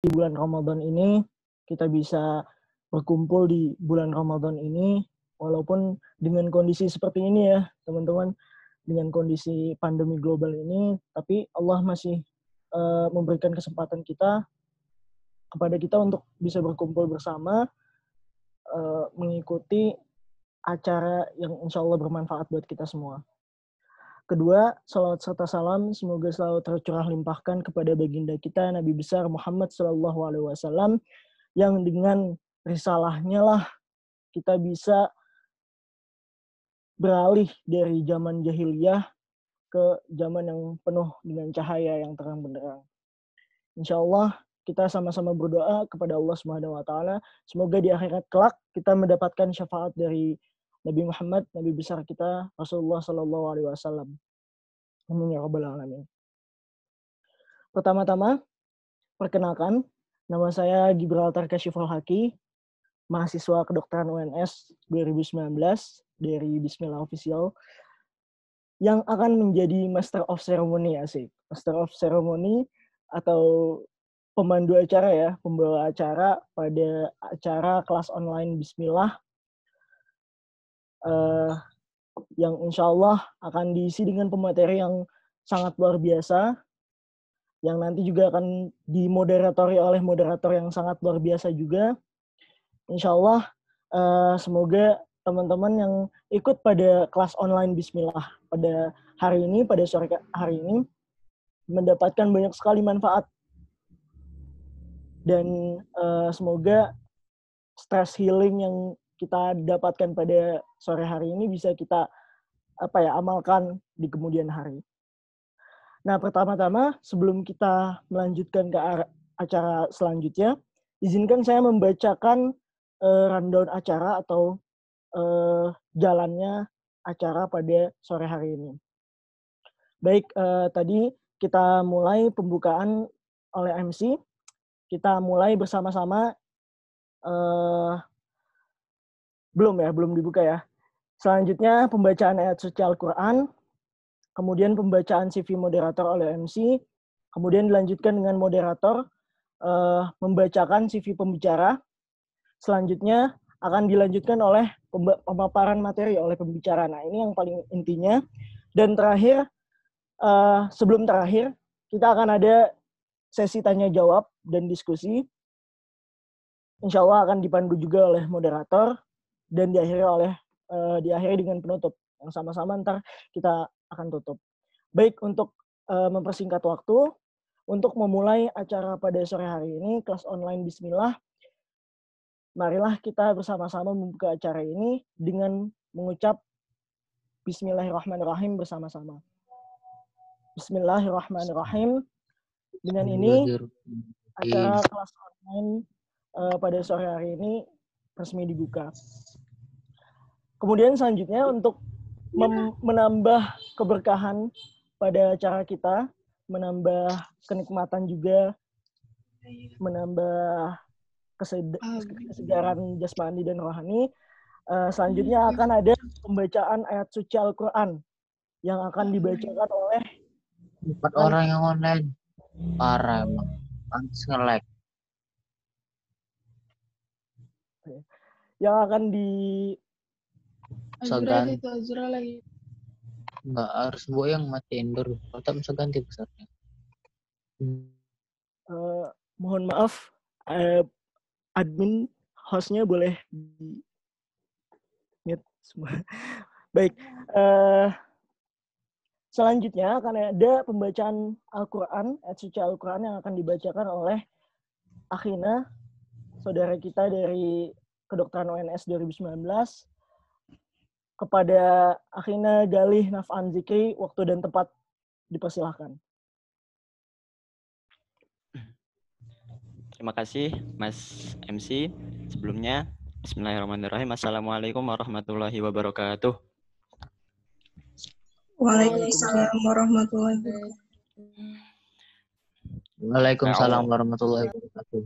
di bulan Ramadan ini, kita bisa berkumpul di bulan Ramadan ini, walaupun dengan kondisi seperti ini ya, teman-teman, dengan kondisi pandemi global ini, tapi Allah masih memberikan kesempatan kepada kita untuk bisa berkumpul bersama, mengikuti acara yang insya Allah bermanfaat buat kita semua. Kedua, salawat serta salam semoga selalu tercurah limpahkan kepada baginda kita Nabi besar Muhammad SAW yang dengan risalahnya lah kita bisa beralih dari zaman jahiliyah ke zaman yang penuh dengan cahaya yang terang benderang. Insya Allah kita sama-sama berdoa kepada Allah Subhanahu Wa Taala semoga di akhirat kelak kita mendapatkan syafaat dari Nabi Muhammad, Nabi besar kita Rasulullah Sallallahu Alaihi Wasallam. Amin ya rabbal alamin. Pertama-tama, perkenalkan, nama saya Gibraltar Kasyiful Haki, mahasiswa kedokteran UNS 2019 dari Bismillah Official, yang akan menjadi Master of Ceremony, asik. Master of Ceremony atau pemandu acara ya, pembawa acara pada acara kelas online Bismillah, yang insya Allah akan diisi dengan pemateri yang sangat luar biasa, yang nanti juga akan dimoderatori oleh moderator yang sangat luar biasa juga. Insya Allah semoga teman-teman yang ikut pada kelas online Bismillah pada hari ini, pada sore hari ini, mendapatkan banyak sekali manfaat. Dan semoga stress healing yang kita dapatkan pada sore hari ini bisa kita amalkan di kemudian hari. Nah, pertama-tama sebelum kita melanjutkan ke acara selanjutnya, izinkan saya membacakan rundown acara atau jalannya acara pada sore hari ini. Baik, tadi kita mulai pembukaan oleh MC. Kita mulai bersama-sama. Belum dibuka ya. Selanjutnya pembacaan ayat suci Al-Quran, kemudian pembacaan CV moderator oleh MC, kemudian dilanjutkan dengan moderator membacakan CV pembicara. Selanjutnya akan dilanjutkan oleh pemaparan materi oleh pembicara. Nah, ini yang paling intinya. Dan terakhir, sebelum terakhir, kita akan ada sesi tanya jawab dan diskusi. Insya Allah akan dipandu juga oleh moderator dan diakhiri dengan penutup yang sama-sama ntar kita akan tutup. Baik, untuk mempersingkat waktu, untuk memulai acara pada sore hari ini, kelas online Bismillah, marilah kita bersama-sama membuka acara ini dengan mengucap Bismillahirrahmanirrahim bersama-sama. Bismillahirrahmanirrahim. Dengan ini, acara kelas online pada sore hari ini resmi dibuka. Kemudian selanjutnya untuk menambah keberkahan pada acara kita, menambah kenikmatan juga, menambah kesegaran jasmani dan rohani, selanjutnya akan ada pembacaan ayat suci Al-Quran yang akan dibacakan oleh 4 orang yang online. Parah emang. Pantes nge-lag. Yang akan Azura lagi. Enggak harus gue yang matiin dulu. Kita bisa ganti peserta. Mohon maaf, admin hostnya boleh di mute semua. Baik, selanjutnya akan ada pembacaan Al-Quran, ayat suci Al-Quran yang akan dibacakan oleh Akhina, saudara kita dari kedokteran UNS 2019. Kepada Akhina Galih Naf'an Zikri, waktu dan tempat dipersilahkan. Terima kasih Mas MC. Sebelumnya, Bismillahirrahmanirrahim. Assalamualaikum warahmatullahi wabarakatuh. Waalaikumsalam warahmatullahi wabarakatuh. Waalaikumsalam warahmatullahi wabarakatuh.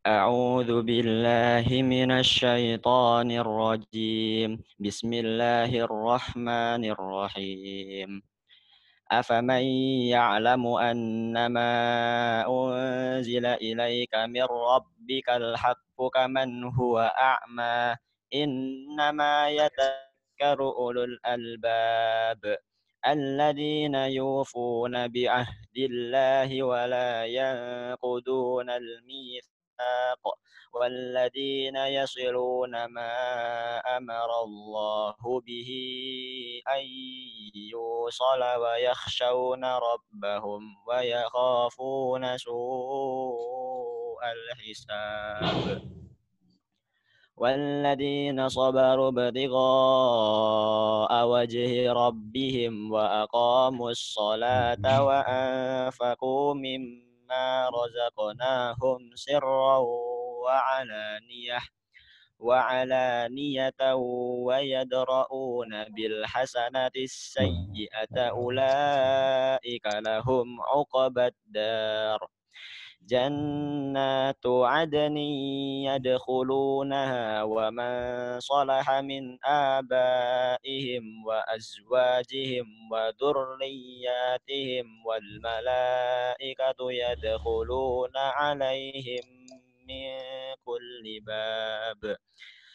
A'udzu billahi minasy syaithanir rajim. Bismillahirrahmanirrahim. أفمن يعلم أنما أنزل إليك من ربك الحق كمن هو أعمى إنما يتذكر أولو الألباب الذين يوفون بعهد الله ولا ينقضون الميثاق والذين يصلون ما أمر الله به أن يوصل ويخشون ربهم ويخافون سوء الحساب والذين صبروا ابتغاء وجه ربهم وأقاموا الصلاة وأنفقوا مما رزقناهم سرا وعلانية ويدرؤون بالحسنة السيئة أولئك لهم عقبى الدار جنات عدن يدخلونها ومن صلح من آبائهم وأزواجهم وذرياتهم والملائكة يدخلون عليهم من كل باب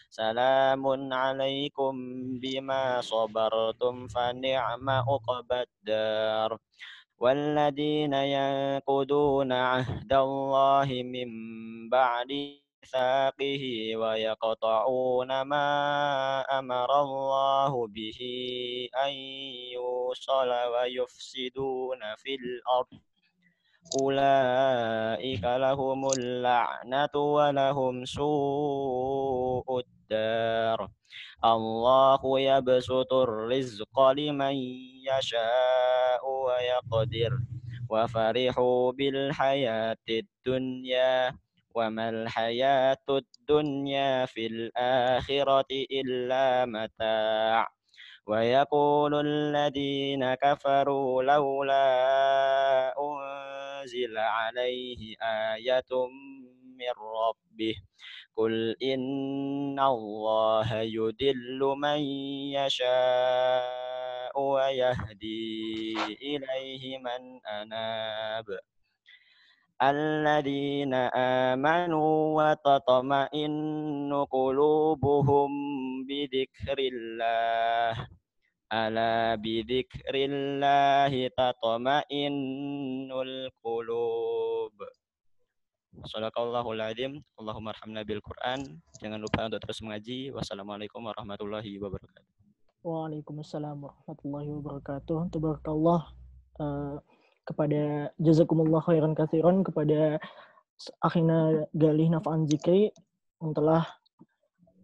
سلام عليكم بما صبرتم فنعم عقبى الدار والذين ينقضون عهد الله من بعد ميثاقه ويقطعون ما أمر الله به أن يوصل ويفسدون في الأرض أولئك لهم اللعنة ولهم سوء الدار الله يبسط الرزق لمن يشاء ويقدر وفرحوا بالحياة الدنيا وما الحياة الدنيا في الآخرة إلا متاع ويقول الذين كفروا لولا أنزل عليه آية من ربه قل إن الله يضل من يشاء ويهدي إليه من أناب الذين آمنوا وتطمئن قلوبهم بذكر الله ألا بذكر الله تطمئن القلوب. Shadaqallahul adzim. Allahumma arhamna bil Quran. Jangan lupa untuk terus mengaji. Wassalamualaikum warahmatullahi wabarakatuh. Waalaikumsalam warahmatullahi wabarakatuh. Tabarakallah. Kepada jazakumullah khairan katsiran kepada akhina Galih Naf'an Zikri yang telah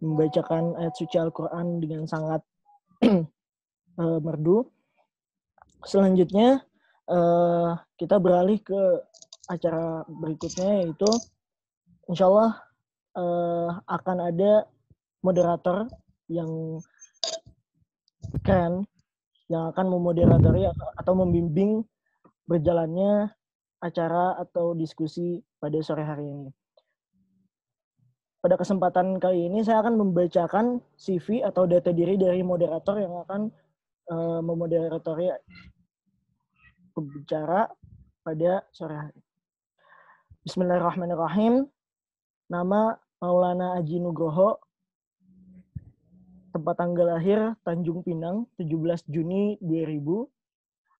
membacakan ayat suci Al-Quran dengan sangat merdu. Selanjutnya kita beralih ke acara berikutnya, yaitu insyaallah akan ada moderator yang keren yang akan memoderatori atau membimbing berjalannya acara atau diskusi pada sore hari ini. Pada kesempatan kali ini saya akan membacakan CV atau data diri dari moderator yang akan memoderatori pembicara pada sore hari. Bismillahirrahmanirrahim. Nama Maulana Aji Nugroho. Tempat tanggal lahir Tanjung Pinang 17 Juni 2000.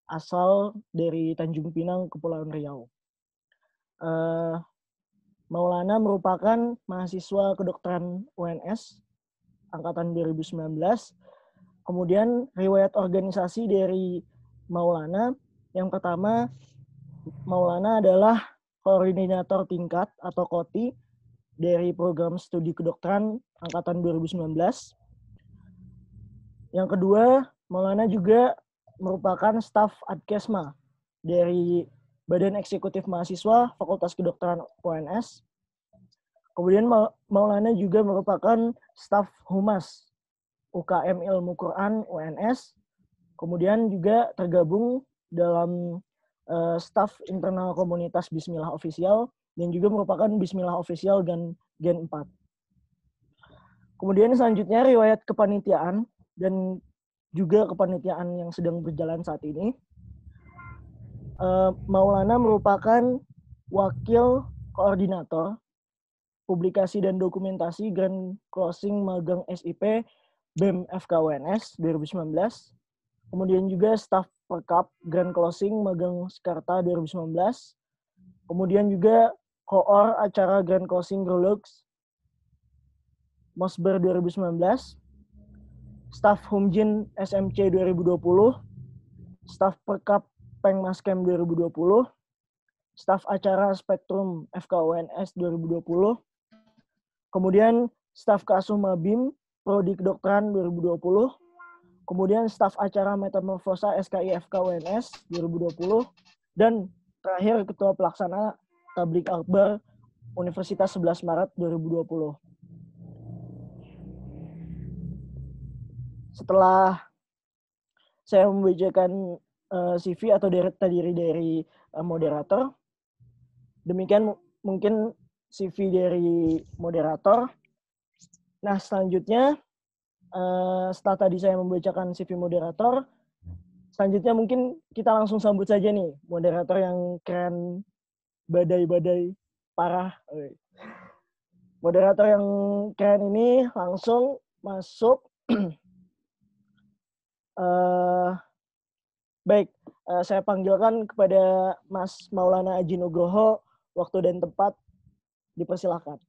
Asal dari Tanjung Pinang, Kepulauan Riau. Maulana merupakan mahasiswa kedokteran UNS angkatan 2019. Kemudian riwayat organisasi dari Maulana, yang pertama, Maulana adalah koordinator tingkat atau KOTI dari program studi kedokteran angkatan 2019. Yang kedua, Maulana juga merupakan staf Adkesma dari Badan Eksekutif Mahasiswa Fakultas Kedokteran UNS. Kemudian Maulana juga merupakan staf Humas UKM Ilmu Quran UNS. Kemudian juga tergabung dalam staf internal komunitas Bismillah Official dan juga merupakan Bismillah Official Gen 4. Kemudian selanjutnya riwayat kepanitiaan dan juga kepanitiaan yang sedang berjalan saat ini. Maulana merupakan wakil koordinator publikasi dan dokumentasi Grand Closing Magang SIP BEM FKUNS 2019. Kemudian juga staf Perkap Grand Closing Magang Skarta 2019. Kemudian juga koor acara Grand Closing Grolux Mosber 2019. Staf Humjin SMC 2020. Staf Perkap Pengmaskem 2020. Staf acara Spektrum FKUNS 2020. Kemudian staf Kasum Mabim Prodi Kedokteran 2020. Kemudian staf acara Metamorfosa SKI FKUNS 2020. Dan terakhir Ketua Pelaksana Tablik Akbar Universitas 11 Maret 2020. Setelah saya membacakan CV atau terdiri dari moderator, demikian mungkin CV dari moderator. Nah, selanjutnya setelah tadi saya membacakan CV moderator, selanjutnya mungkin kita langsung sambut saja nih moderator yang keren, badai-badai parah. Moderator yang keren ini langsung masuk. Baik, saya panggilkan kepada Mas Maulana Aji Nugroho, waktu dan tempat dipersilakan.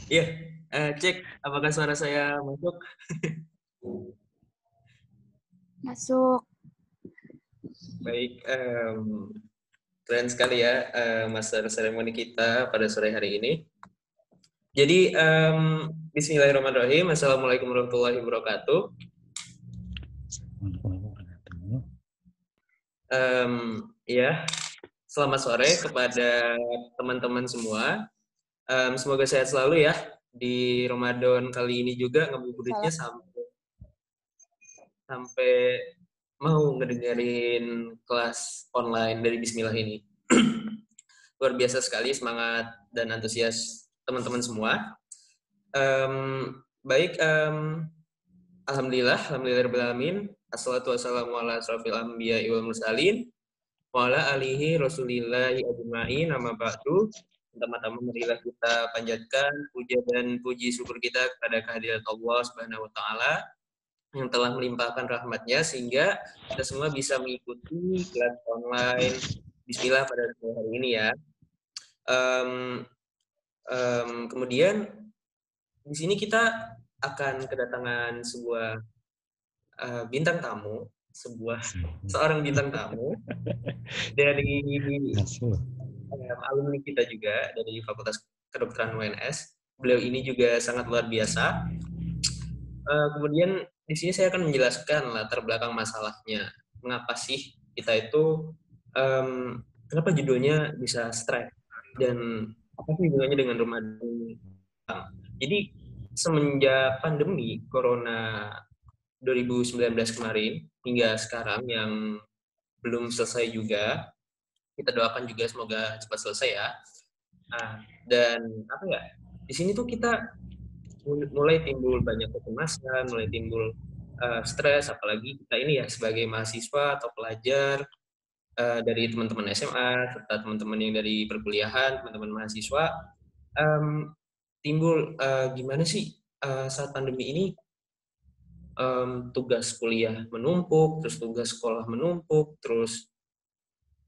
Iya, cek apakah suara saya masuk? Masuk. Baik, keren sekali ya master seremoni kita pada sore hari ini. Jadi, Bismillahirrahmanirrahim. Assalamualaikum warahmatullahi wabarakatuh. Ya, selamat sore kepada teman-teman semua. Semoga sehat selalu ya di Ramadan kali ini juga, ngabuburitnya sampai mau ngedengerin kelas online dari Bismillah ini. Luar biasa sekali semangat dan antusias teman-teman semua. Baik, alhamdulillahirrahmanirrahim. Assalatu wassalamu ala asrofil anbiya'i wal mursalin wa ala alihi rasulillahi ajma'in, amma ba'du. Pertama-tama marilah kita panjatkan puja dan puji syukur kita kepada kehadirat Allah Subhanahu wa taala yang telah melimpahkan rahmatnya sehingga kita semua bisa mengikuti kelas online Bismillah pada hari ini ya. Kemudian di sini kita akan kedatangan sebuah bintang tamu, seorang bintang tamu dari alumni kita juga dari Fakultas Kedokteran UNS. Beliau ini juga sangat luar biasa. Kemudian di sini saya akan menjelaskan latar belakang masalahnya. Mengapa sih kita itu, kenapa judulnya bisa stres dan apa sih hubungannya dengan Ramadan? Jadi semenjak pandemi Corona 2019 kemarin hingga sekarang yang belum selesai juga, kita doakan juga semoga cepat selesai ya. Dan apa ya? Di sini tuh kita mulai timbul banyak kecemasan, mulai timbul stres, apalagi kita ini ya sebagai mahasiswa atau pelajar dari teman-teman SMA serta teman-teman yang dari perkuliahan, teman-teman mahasiswa, timbul gimana sih saat pandemi ini tugas kuliah menumpuk, terus tugas sekolah menumpuk, terus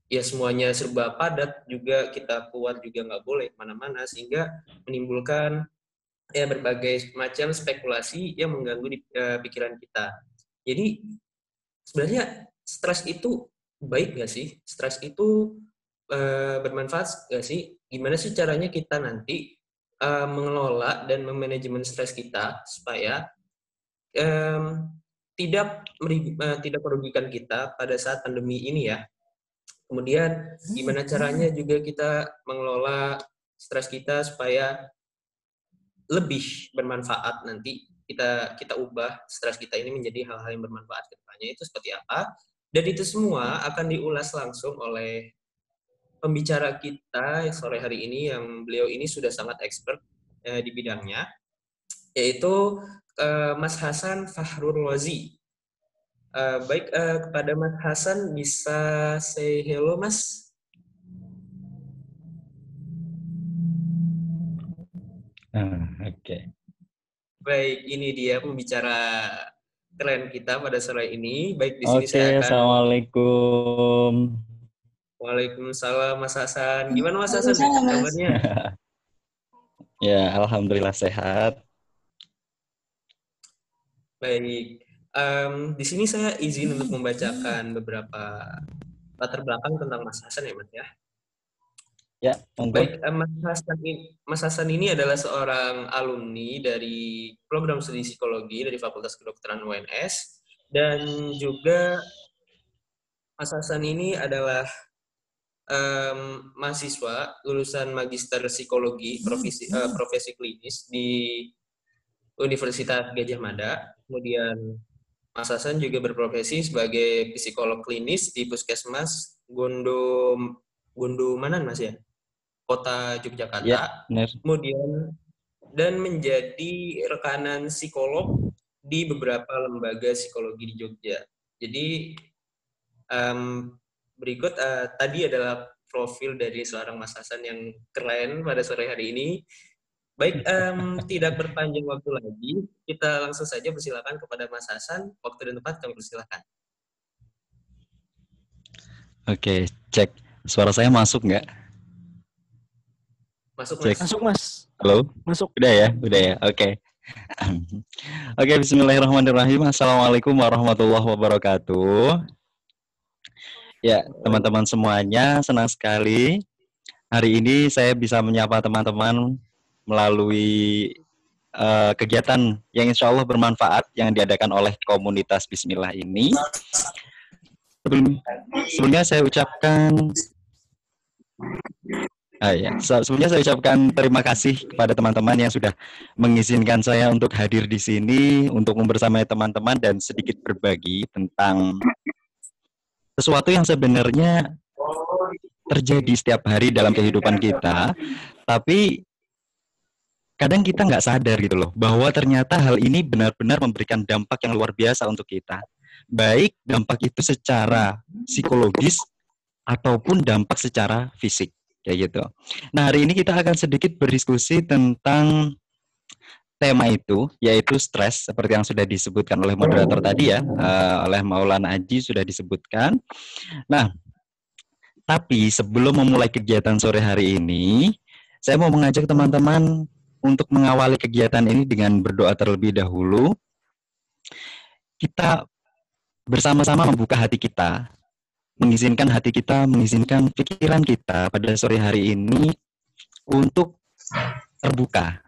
ya semuanya serba padat juga, kita keluar juga nggak boleh kemana-mana, sehingga menimbulkan ya berbagai macam spekulasi yang mengganggu di pikiran kita. Jadi sebenarnya stres itu baik nggak sih? Stres itu bermanfaat nggak sih? Gimana sih caranya kita nanti mengelola dan memanajemen stres kita supaya tidak merugikan kita pada saat pandemi ini ya. Kemudian gimana caranya juga kita mengelola stres kita supaya lebih bermanfaat nanti kita ubah stres kita ini menjadi hal-hal yang bermanfaat ke depannya itu seperti apa. Dan itu semua akan diulas langsung oleh pembicara kita sore hari ini yang beliau ini sudah sangat expert di bidangnya, yaitu Mas Hasan Fahrul Razi. Baik, kepada Mas Hasan bisa say hello, Mas. Oke. Baik, ini dia pembicara keren kita pada sore ini. Baik, di sini saya akan. Assalamualaikum. Waalaikumsalam, Mas Hasan. Gimana Mas Hasan? Kabarnya? Ya, alhamdulillah sehat. Baik. Di sini saya izin untuk membacakan beberapa latar belakang tentang Mas Hasan ya, Mas ya. Ya, monggo. Baik, Mas Hasan ini adalah seorang alumni dari program studi psikologi dari Fakultas Kedokteran UNS, dan juga Mas Hasan ini adalah mahasiswa lulusan Magister Psikologi profesi klinis di Universitas Gadjah Mada. Kemudian Mas Hasan juga berprofesi sebagai psikolog klinis di Puskesmas Gondo mana Mas ya? Kota Yogyakarta. Ya, benar. Kemudian dan menjadi rekanan psikolog di beberapa lembaga psikologi di Jogja. Jadi berikut tadi adalah profil dari seorang Mas Hasan yang keren pada sore hari ini. Baik, tidak berpanjang waktu lagi, kita langsung saja persilakan kepada Mas Hasan. Waktu dan tempat kami persilakan. Oke, cek. Suara saya masuk nggak? Masuk, Mas. Masuk, Mas. Halo? Masuk. Udah ya? Oke. Oke, bismillahirrahmanirrahim. Assalamualaikum warahmatullahi wabarakatuh. Ya, teman-teman semuanya, senang sekali. Hari ini saya bisa menyapa teman-teman melalui kegiatan yang insya Allah bermanfaat yang diadakan oleh komunitas Bismillah ini. Sebelumnya saya ucapkan sebelumnya saya ucapkan terima kasih kepada teman-teman yang sudah mengizinkan saya untuk hadir di sini untuk membersamai teman-teman dan sedikit berbagi tentang sesuatu yang sebenarnya terjadi setiap hari dalam kehidupan kita, tapi kadang kita nggak sadar gitu loh, bahwa ternyata hal ini benar-benar memberikan dampak yang luar biasa untuk kita. Baik dampak itu secara psikologis ataupun dampak secara fisik. Kayak gitu. Nah, hari ini kita akan sedikit berdiskusi tentang tema itu, yaitu stres, seperti yang sudah disebutkan oleh moderator tadi ya, oleh Maulana Aji sudah disebutkan. Nah, tapi sebelum memulai kegiatan sore hari ini, saya mau mengajak teman-teman untuk mengawali kegiatan ini dengan berdoa terlebih dahulu. Kita bersama-sama membuka hati kita, mengizinkan hati kita, mengizinkan pikiran kita pada sore hari ini untuk terbuka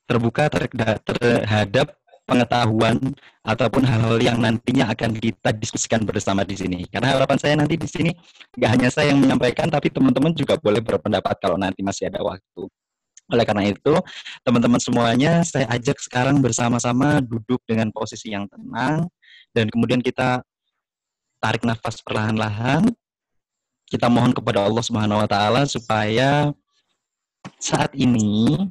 terhadap pengetahuan ataupun hal-hal yang nantinya akan kita diskusikan bersama di sini. Karena harapan saya nanti di sini nggak hanya saya yang menyampaikan, tapi teman-teman juga boleh berpendapat kalau nanti masih ada waktu. Oleh karena itu, teman-teman semuanya saya ajak sekarang bersama-sama duduk dengan posisi yang tenang, dan kemudian kita tarik nafas perlahan-lahan. Kita mohon kepada Allah Subhanahu wa taala supaya saat ini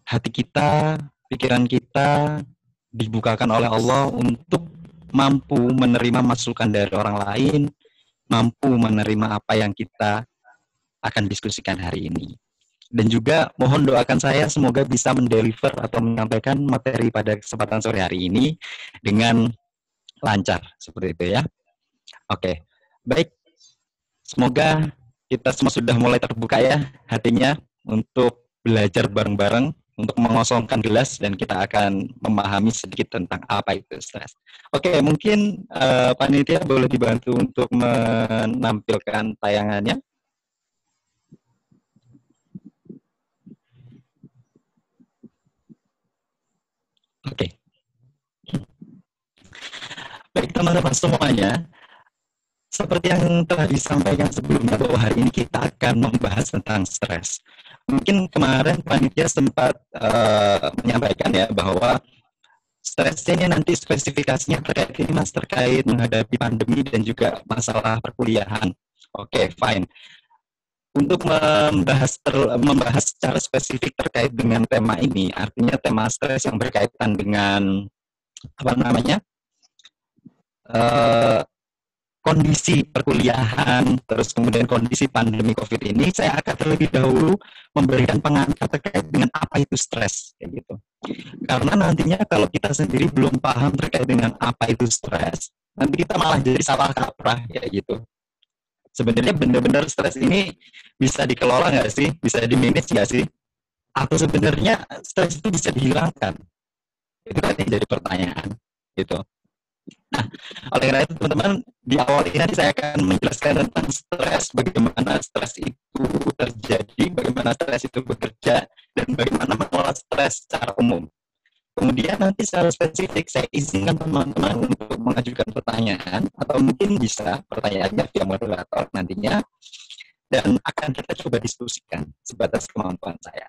hati kita, pikiran kita dibukakan oleh Allah untuk mampu menerima masukan dari orang lain, mampu menerima apa yang kita akan diskusikan hari ini. Dan juga mohon doakan saya semoga bisa mendeliver atau menyampaikan materi pada kesempatan sore hari ini dengan lancar seperti itu ya. Oke, baik. Semoga kita semua sudah mulai terbuka ya hatinya untuk belajar bareng-bareng, untuk mengosongkan gelas, dan kita akan memahami sedikit tentang apa itu stres. Oke, mungkin panitia boleh dibantu untuk menampilkan tayangannya. Oke. Baik teman-teman semuanya, seperti yang telah disampaikan sebelumnya bahwa hari ini kita akan membahas tentang stres. Mungkin kemarin panitia sempat menyampaikan ya bahwa stresnya nanti spesifikasinya terkait ini Mas, terkait menghadapi pandemi dan juga masalah perkuliahan. Oke, fine. Untuk membahas secara spesifik terkait dengan tema ini, artinya tema stres yang berkaitan dengan apa namanya? Kondisi perkuliahan, terus kemudian kondisi pandemi COVID ini, saya akan terlebih dahulu memberikan pengantar terkait dengan apa itu stres, kayak gitu. Karena nantinya kalau kita sendiri belum paham terkait dengan apa itu stres, nanti kita malah jadi salah kaprah, kayak gitu. Sebenarnya benar-benar stres ini bisa dikelola nggak sih? Bisa di-manage nggak sih? Atau sebenarnya stres itu bisa dihilangkan? Itu kan yang jadi pertanyaan, gitu. Nah, oleh karena itu teman-teman, di awal ini nanti saya akan menjelaskan tentang stres, bagaimana stres itu terjadi, bagaimana stres itu bekerja, dan bagaimana mengelola stres secara umum. Kemudian nanti secara spesifik saya izinkan teman-teman untuk mengajukan pertanyaan, atau mungkin bisa pertanyaannya via moderator nantinya, dan akan kita coba diskusikan sebatas kemampuan saya.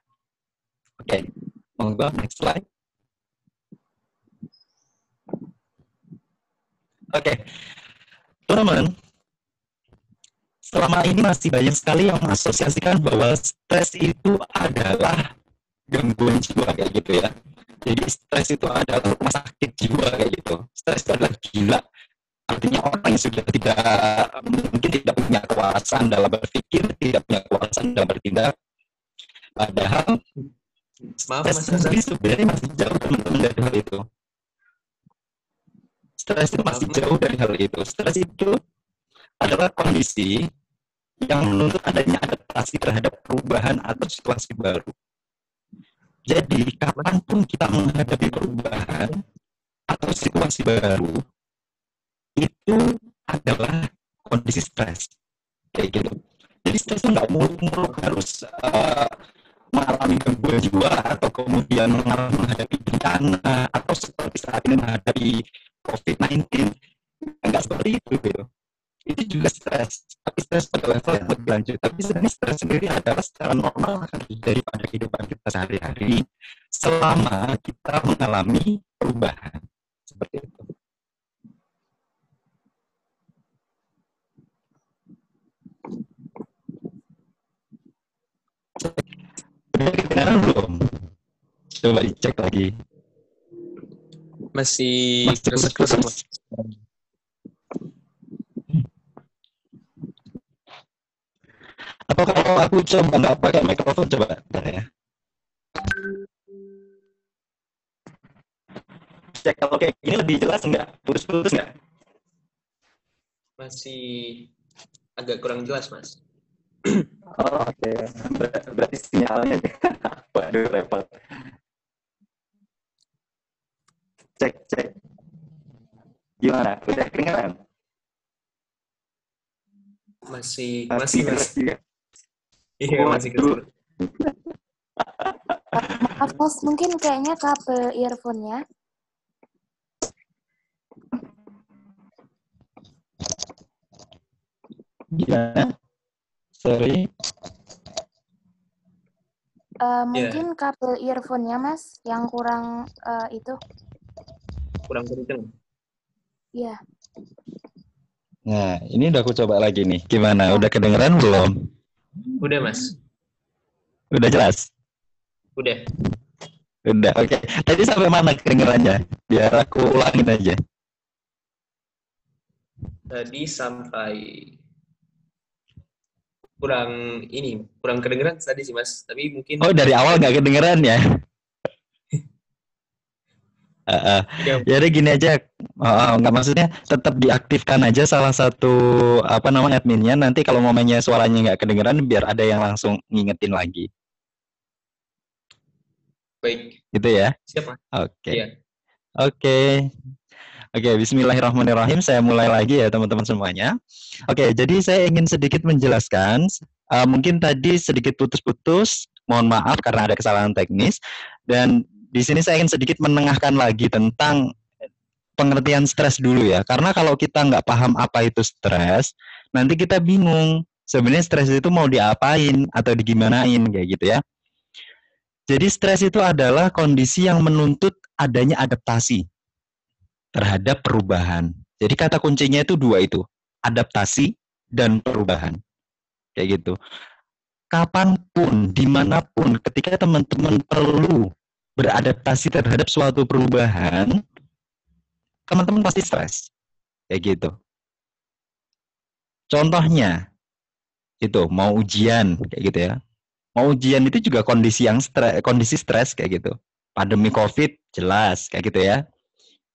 Oke, monggo next slide. Oke, teman-teman, selama ini masih banyak sekali yang mengasosiasikan bahwa stres itu adalah gangguan jiwa kayak gitu ya. Jadi stres itu adalah rumah sakit jiwa kayak gitu. Stres itu adalah gila. Artinya orang yang sudah mungkin tidak punya kewawasan dalam berpikir, tidak punya kewawasan dalam bertindak. Padahal stres sendiri sebenarnya masih jauh teman-teman dari hal itu. Stres itu masih jauh dari hal itu. Stres itu adalah kondisi yang menuntut adanya adaptasi terhadap perubahan atau situasi baru. Jadi, kapanpun kita menghadapi perubahan atau situasi baru, itu adalah kondisi stres. Kayak gitu. Jadi, stres itu nggak muluk-muluk harus mengalami gangguan jiwa atau kemudian menghadapi bencana atau seperti saat ini menghadapi COVID-19, enggak seperti itu gitu. Itu juga stres, tapi stres pada level yang lebih lanjut. Tapi sebenarnya stres sendiri adalah secara normal akan terjadi pada kehidupan kita sehari-hari selama kita mengalami perubahan seperti itu. Udah kedengaran belum? Coba dicek lagi. Masih kerasa-kerasa. Atau kalau aku coba nggak pakai mikrofon, coba ya. Cek kalau kayak gini lebih jelas nggak? Putus-putus nggak? Masih agak kurang jelas, Mas. Oh, oke. Berarti sinyalnya. Waduh, repot. Cek. Gimana? Udah kedengeran? Masih, Mas. Iya, masih kedengeran. Maaf, Mas, mungkin kayaknya kabel earphone-nya. Gimana? Sorry. Mungkin kabel earphone-nya, Mas, yang kurang itu. Kurang kenceng. Iya. Nah, ini udah aku coba lagi nih. Gimana? Udah kedengeran belum? Udah, Mas. Udah jelas? Udah. Udah, oke. Tadi sampai mana kedengerannya? Biar aku ulangin aja. Tadi sampai kurang kedengeran tadi sih, Mas. Tapi mungkin Oh, dari awal nggak kedengeran ya? Ya udah gini aja, nggak, maksudnya tetap diaktifkan aja salah satu adminnya, nanti kalau momennya suaranya nggak kedengeran biar ada yang langsung ngingetin lagi. baik. Gitu ya? Siap, Mas. Oke. Iya. Oke, bismillahirrahmanirrahim. Saya mulai lagi ya teman-teman semuanya. Oke, jadi saya ingin sedikit menjelaskan, mungkin tadi sedikit putus-putus, mohon maaf karena ada kesalahan teknis, dan di sini saya ingin sedikit menengahkan lagi tentang pengertian stres dulu ya. Karena kalau kita nggak paham apa itu stres, nanti kita bingung. Sebenarnya stres itu mau diapain atau digimanain kayak gitu ya. Jadi stres itu adalah kondisi yang menuntut adanya adaptasi terhadap perubahan. Jadi kata kuncinya itu dua itu, adaptasi dan perubahan. Kayak gitu. Kapanpun, dimanapun, ketika teman-teman perlu beradaptasi terhadap suatu perubahan, teman-teman pasti stres. Kayak gitu. Contohnya, itu mau ujian, kayak gitu ya. Mau ujian itu juga kondisi stres kayak gitu. Pandemi COVID, jelas, kayak gitu ya.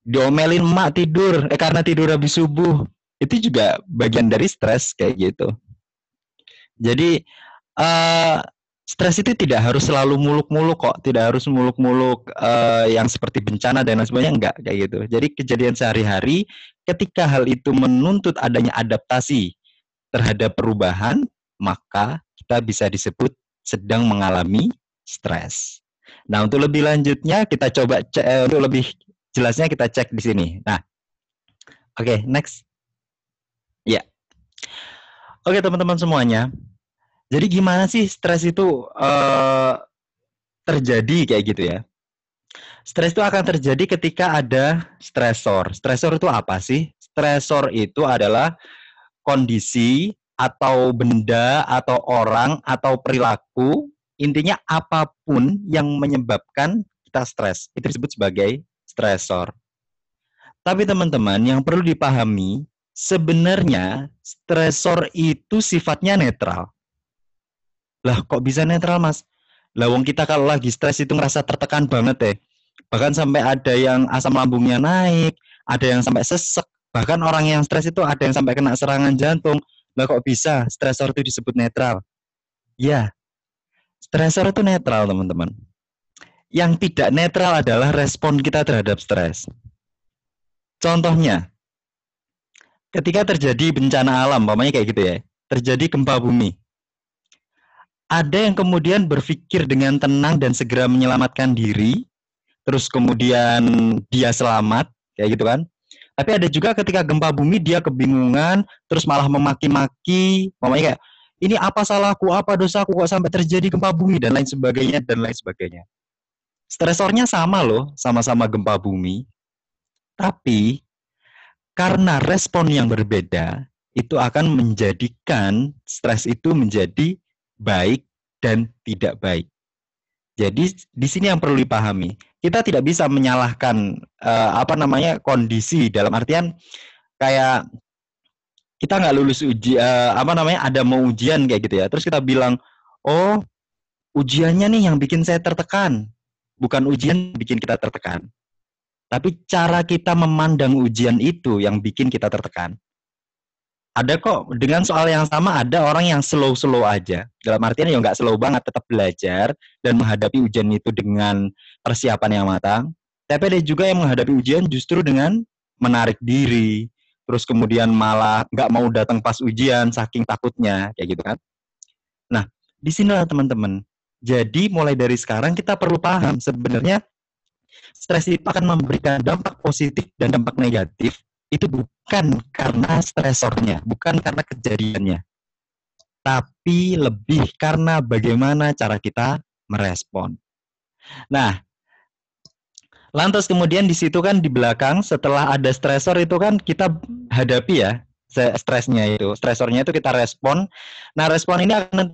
Diomelin emak tidur, karena tidur habis subuh, itu juga bagian dari stres kayak gitu. Jadi stres itu tidak harus selalu muluk-muluk kok, tidak harus muluk-muluk yang seperti bencana dan lain sebagainya, enggak kayak gitu. Jadi kejadian sehari-hari ketika hal itu menuntut adanya adaptasi terhadap perubahan, maka kita bisa disebut sedang mengalami stres. Nah, untuk lebih lanjutnya kita coba untuk lebih jelasnya kita cek di sini. Nah, oke, next. Ya. Oke, teman-teman semuanya. Jadi gimana sih stres itu terjadi kayak gitu ya? Stres itu akan terjadi ketika ada stresor. Stresor itu apa sih? Stresor itu adalah kondisi atau benda atau orang atau perilaku, intinya apapun yang menyebabkan kita stres. Itu disebut sebagai stresor. Tapi teman-teman, yang perlu dipahami, sebenarnya stresor itu sifatnya netral. Lah kok bisa netral, Mas? Lah wong kita kalau lagi stres itu ngerasa tertekan banget ya. Bahkan sampai ada yang asam lambungnya naik, ada yang sampai sesek. Bahkan orang yang stres itu ada yang sampai kena serangan jantung. Lah kok bisa stresor itu disebut netral? Ya, stresor itu netral, teman-teman. Yang tidak netral adalah respon kita terhadap stres. Contohnya, ketika terjadi bencana alam, umpamanya kayak gitu ya, terjadi gempa bumi. Ada yang kemudian berpikir dengan tenang dan segera menyelamatkan diri, terus kemudian dia selamat, kayak gitu kan. Tapi ada juga ketika gempa bumi dia kebingungan, terus malah memaki-maki, umpamanya kayak, ini apa salahku, apa dosaku kok sampai terjadi gempa bumi, dan lain sebagainya, dan lain sebagainya. Stresornya sama loh, sama-sama gempa bumi, tapi karena respon yang berbeda, itu akan menjadikan stres itu menjadi baik dan tidak baik. Jadi di sini yang perlu dipahami, kita tidak bisa menyalahkan kondisi dalam artian kayak kita nggak lulus ada mau ujian kayak gitu ya, terus kita bilang, oh ujiannya nih yang bikin saya tertekan, bukan ujian bikin kita tertekan, tapi cara kita memandang ujian itu yang bikin kita tertekan. Ada kok, dengan soal yang sama ada orang yang slow-slow aja. Dalam artian ya nggak slow banget, tetap belajar dan menghadapi ujian itu dengan persiapan yang matang. Tapi ada juga yang menghadapi ujian justru dengan menarik diri, terus kemudian malah nggak mau datang pas ujian saking takutnya, kayak gitu kan. Nah, di sinilah teman-teman. Jadi mulai dari sekarang kita perlu paham sebenarnya stres itu akan memberikan dampak positif dan dampak negatif. Itu bukan karena stresornya, bukan karena kejadiannya, tapi lebih karena bagaimana cara kita merespon. Nah, lantas kemudian di situ kan di belakang setelah ada stresor itu kan kita hadapi ya stresnya itu, stresornya itu kita respon. Nah, respon ini akan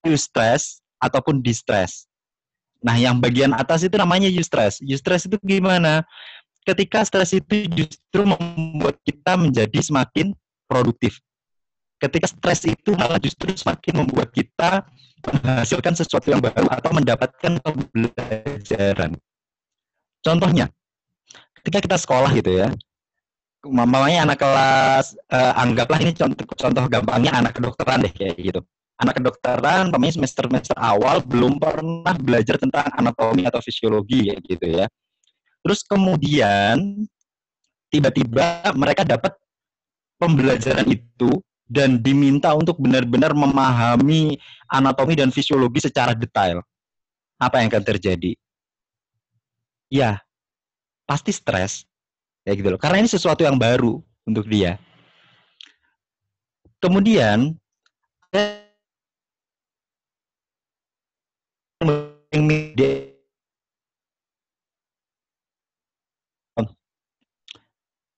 eustress ataupun distress. Nah, yang bagian atas itu namanya eustress. Eustress itu gimana? Ketika stres itu justru membuat kita menjadi semakin produktif. Ketika stres itu malah justru semakin membuat kita menghasilkan sesuatu yang baru atau mendapatkan pembelajaran. Contohnya, ketika kita sekolah gitu ya, mamanya anak kelas, anggaplah ini contoh gampangnya anak kedokteran deh kayak gitu. Anak kedokteran, semester awal belum pernah belajar tentang anatomi atau fisiologi kayak gitu ya. Terus kemudian tiba-tiba mereka dapat pembelajaran itu dan diminta untuk benar-benar memahami anatomi dan fisiologi secara detail. Apa yang akan terjadi? Ya, pasti stres. kayak gitu loh. Karena ini sesuatu yang baru untuk dia. Kemudian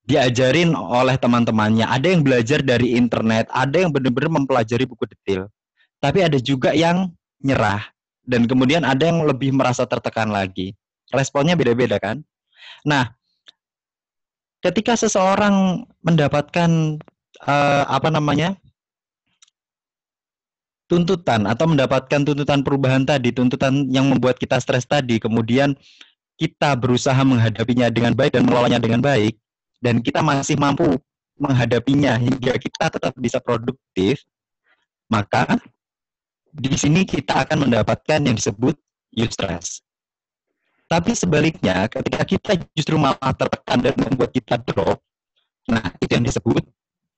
diajarin oleh teman-temannya. Ada yang belajar dari internet, ada yang benar-benar mempelajari buku detail. Tapi ada juga yang nyerah. Dan kemudian ada yang lebih merasa tertekan lagi. Responnya beda-beda kan? Nah, ketika seseorang mendapatkan tuntutan atau mendapatkan tuntutan perubahan tadi, tuntutan yang membuat kita stres tadi, kemudian kita berusaha menghadapinya dengan baik dan mengelolanya dengan baik, dan kita masih mampu menghadapinya hingga kita tetap bisa produktif, maka di sini kita akan mendapatkan yang disebut eustress. Tapi sebaliknya, ketika kita justru malah tertekan dan membuat kita drop, nah itu yang disebut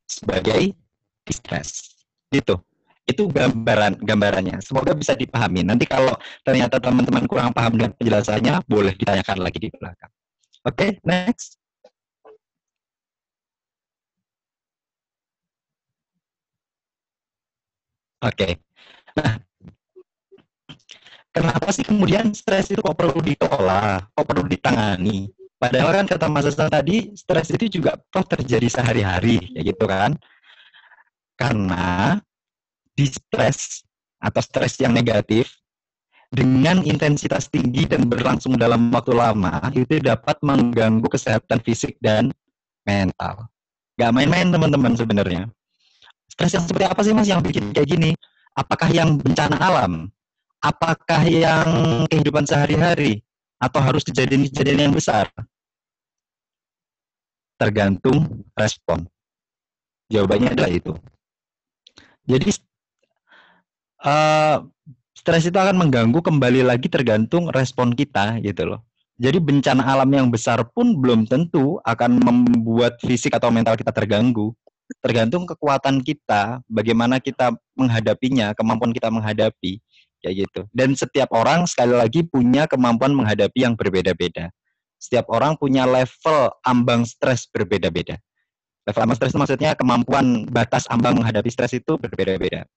sebagai distress. Itu gambarannya. Semoga bisa dipahami. Nanti kalau ternyata teman-teman kurang paham dengan penjelasannya, boleh ditanyakan lagi di belakang. Oke, next. Oke. Nah, kenapa sih kemudian stres itu kok perlu dikelola, kok perlu ditangani? Padahal kan kata Mas Hasan tadi, stres itu juga terjadi sehari-hari, ya gitu kan? Karena distress atau stres yang negatif dengan intensitas tinggi dan berlangsung dalam waktu lama itu dapat mengganggu kesehatan fisik dan mental. Gak main-main teman-teman sebenarnya. Stres yang seperti apa sih Mas yang bikin kayak gini? Apakah yang bencana alam? Apakah yang kehidupan sehari-hari? Atau harus kejadian-kejadian yang besar? Tergantung respon. Jawabannya adalah itu. Jadi stres itu akan mengganggu kembali lagi tergantung respon kita gitu loh. Jadi bencana alam yang besar pun belum tentu akan membuat fisik atau mental kita terganggu. Tergantung kekuatan kita, bagaimana kita menghadapinya, kemampuan kita menghadapi, kayak gitu. Dan setiap orang sekali lagi punya kemampuan menghadapi yang berbeda-beda. Setiap orang punya level ambang stres berbeda-beda. Level ambang stres itu maksudnya kemampuan batas ambang menghadapi stres itu berbeda-beda.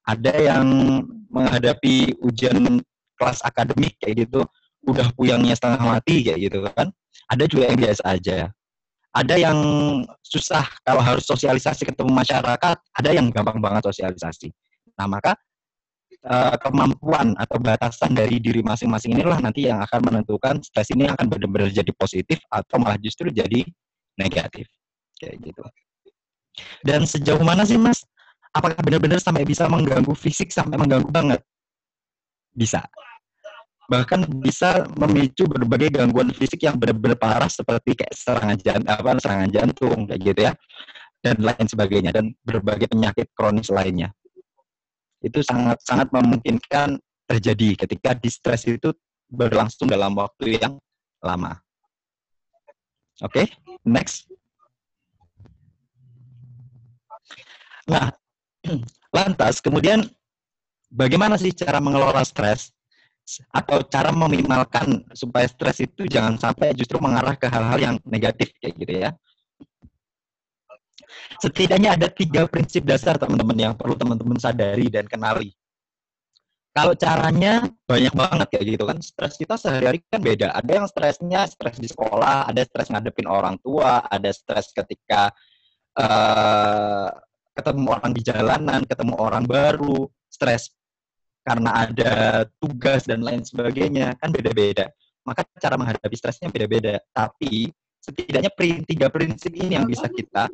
Ada yang menghadapi ujian kelas akademik kayak gitu, udah puyangnya setengah mati kayak gitu kan. Ada juga yang biasa aja. Ada yang susah kalau harus sosialisasi ketemu masyarakat, ada yang gampang banget sosialisasi. Nah, maka kemampuan atau batasan dari diri masing-masing inilah nanti yang akan menentukan stres ini akan benar-benar jadi positif atau malah justru jadi negatif. Kayak gitu. Dan sejauh mana sih Mas? Apakah benar-benar sampai bisa mengganggu fisik, sampai mengganggu banget? Bisa. Bahkan bisa memicu berbagai gangguan fisik yang benar-benar parah seperti kayak serangan jantung kayak gitu ya, dan lain sebagainya, dan berbagai penyakit kronis lainnya. Itu sangat memungkinkan terjadi ketika distress itu berlangsung dalam waktu yang lama. Oke, next. Nah, lantas kemudian bagaimana sih cara mengelola stres? Atau cara meminimalkan supaya stres itu jangan sampai justru mengarah ke hal-hal yang negatif kayak gitu ya. Setidaknya ada 3 prinsip dasar teman-teman yang perlu teman-teman sadari dan kenali. Kalau caranya banyak banget kayak gitu kan. Stres kita sehari-hari kan beda. Ada yang stresnya stres di sekolah, ada stres ngadepin orang tua, ada stres ketika ketemu orang di jalanan, ketemu orang baru, stres karena ada tugas dan lain sebagainya, kan beda-beda. Maka cara menghadapi stresnya beda-beda. Tapi setidaknya 3 prinsip ini yang bisa kita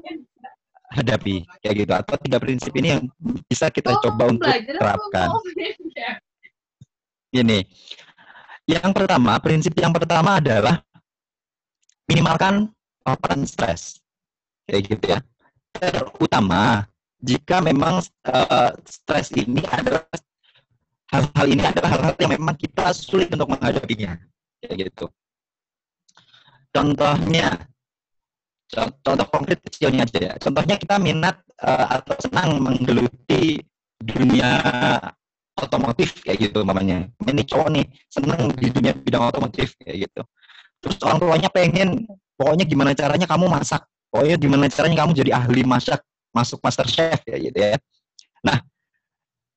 hadapi, kayak gitu. Atau 3 prinsip ini yang bisa kita coba untuk terapkan. Ini. Prinsip yang pertama adalah minimalkan paparan stres. Kayak gitu ya. Terutama jika memang stres ini adalah hal-hal ini adalah hal-hal yang memang kita sulit untuk menghadapinya, kayak gitu. Contohnya, contoh konkret kecilnya aja ya. Contohnya kita minat atau senang menggeluti dunia otomotif kayak gitu namanya. Ini cowok nih senang di dunia bidang otomotif kayak gitu. Terus orang tuanya pengen Pokoknya gimana caranya kamu masak. Pokoknya gimana caranya kamu jadi ahli masak, masuk master chef ya gitu ya. Nah,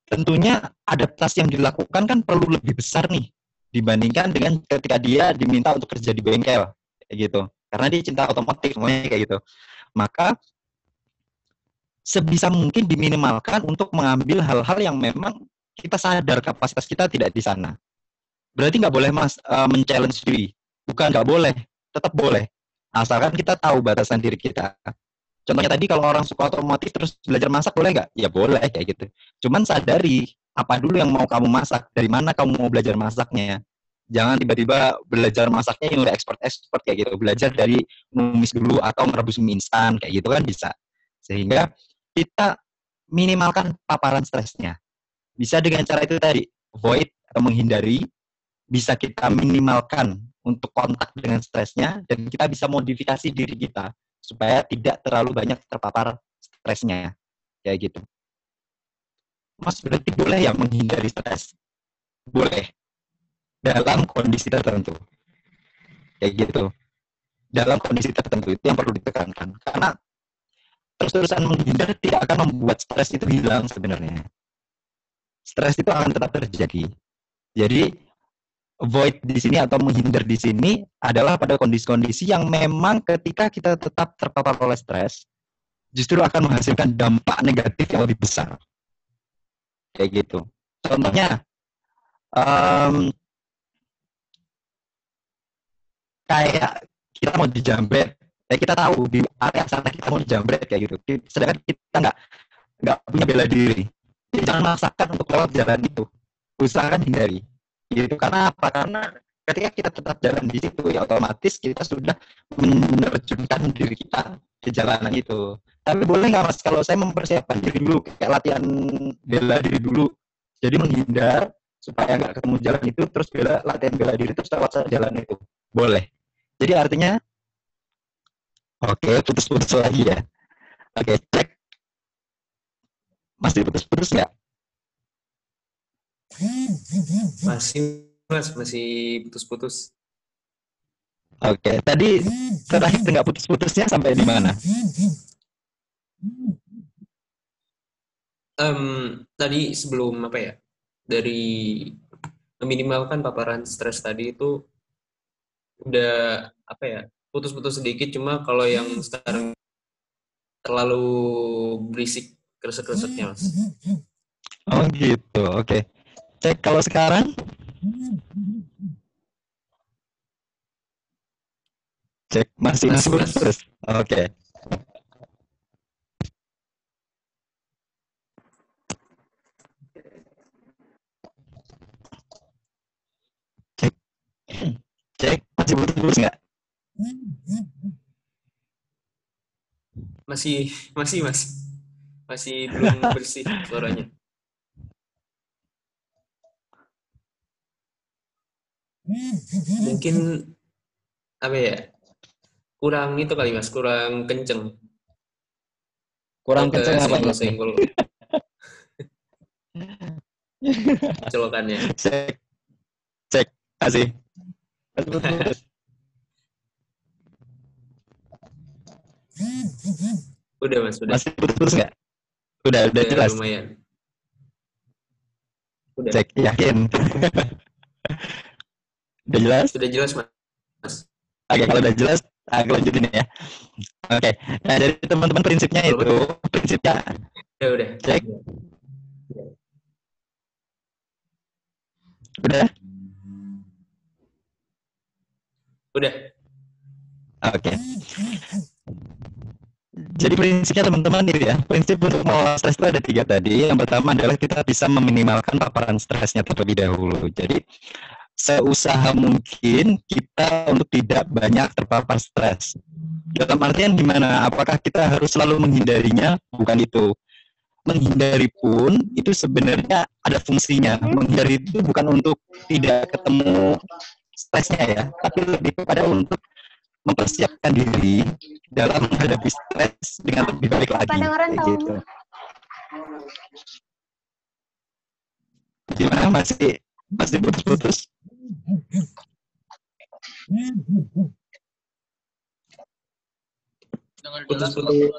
tentunya adaptasi yang dilakukan kan perlu lebih besar nih dibandingkan dengan ketika dia diminta untuk kerja di bengkel kayak gitu. Karena dia cinta otomotif semuanya kayak gitu. Maka sebisa mungkin diminimalkan untuk mengambil hal-hal yang memang kita sadar kapasitas kita tidak di sana. Berarti nggak boleh men-challenge diri. Bukan nggak boleh, tetap boleh. Asalkan kita tahu batasan diri kita. Contohnya tadi kalau orang suka otomotif terus belajar masak boleh nggak? Ya boleh kayak gitu. Cuman sadari apa dulu yang mau kamu masak, dari mana kamu mau belajar masaknya. Jangan tiba-tiba belajar masaknya yang udah expert kayak gitu. Belajar dari numis dulu atau merebus mie instan kayak gitu kan bisa. Sehingga kita minimalkan paparan stresnya. Bisa dengan cara itu tadi, avoid atau menghindari, bisa kita minimalkan untuk kontak dengan stresnya, dan kita bisa modifikasi diri kita supaya tidak terlalu banyak terpapar stresnya. Kayak gitu. Mas berarti boleh ya menghindari stres? Boleh. Dalam kondisi tertentu. Kayak gitu. Dalam kondisi tertentu itu yang perlu ditekankan. Karena terus-terusan menghindar tidak akan membuat stres itu hilang sebenarnya. Stres itu akan tetap terjadi. Jadi avoid di sini atau menghindar di sini adalah pada kondisi-kondisi yang memang ketika kita tetap terpapar oleh stres, justru akan menghasilkan dampak negatif yang lebih besar. Kayak gitu. Contohnya, kayak kita mau dijambret, kita tahu di area sana kita mau dijambret kayak gitu. Sedangkan kita nggak punya bela diri. Jadi jangan maksakan untuk lewat jalan itu. Usahakan hindari. Gitu. Karena apa? Karena ketika kita tetap jalan di situ, ya otomatis kita sudah menerjunkan diri kita ke jalanan itu. Tapi boleh nggak Mas kalau saya mempersiapkan diri dulu, kayak latihan bela diri dulu. Jadi menghindar supaya nggak ketemu jalan itu, terus latihan bela diri terus lewat jalan itu. Boleh. Jadi artinya, oke, putus-putus lagi ya. Oke, cek. Masih putus-putus nggak? Masih Mas, masih putus-putus. Oke, tadi terakhir nggak putus-putusnya sampai di mana? Tadi sebelum apa ya, dari meminimalkan paparan stres tadi itu udah apa ya, putus-putus sedikit. Cuma kalau yang sekarang terlalu berisik kresek-kreseknya Mas. Oh gitu, oke. Cek kalau sekarang. Cek masih putus. Oke. Cek masih putus nggak? Masih belum bersih suaranya. Mungkin apa ya, kurang itu kali Mas, kurang kenceng. Kurang kenceng apa ya? Senggol colokannya. Cek masih. Udah Mas, udah. Masih putus nggak? Udah jelas. Lumayan. Udah. Cek, yakin. Udah jelas? Sudah jelas Mas. Oke, kalau udah jelas, aku lanjutin ya. Oke, nah dari teman-teman prinsipnya itu, prinsipnya. Ya udah. Cek. Udah? Udah. Oke. Jadi prinsipnya teman-teman itu ya, prinsip untuk mengelola stres itu ada 3 tadi. Yang pertama adalah kita bisa meminimalkan paparan stresnya terlebih dahulu. Jadi seusaha mungkin kita untuk tidak banyak terpapar stres. Dalam artian gimana? Apakah kita harus selalu menghindarinya? Bukan itu. Menghindari pun itu sebenarnya ada fungsinya. Menghindari itu bukan untuk tidak ketemu stresnya ya, tapi lebih kepada untuk mempersiapkan diri dalam menghadapi stres dengan lebih baik lagi. Kayak gitu. Gimana, masih putus-putus? putus-putus.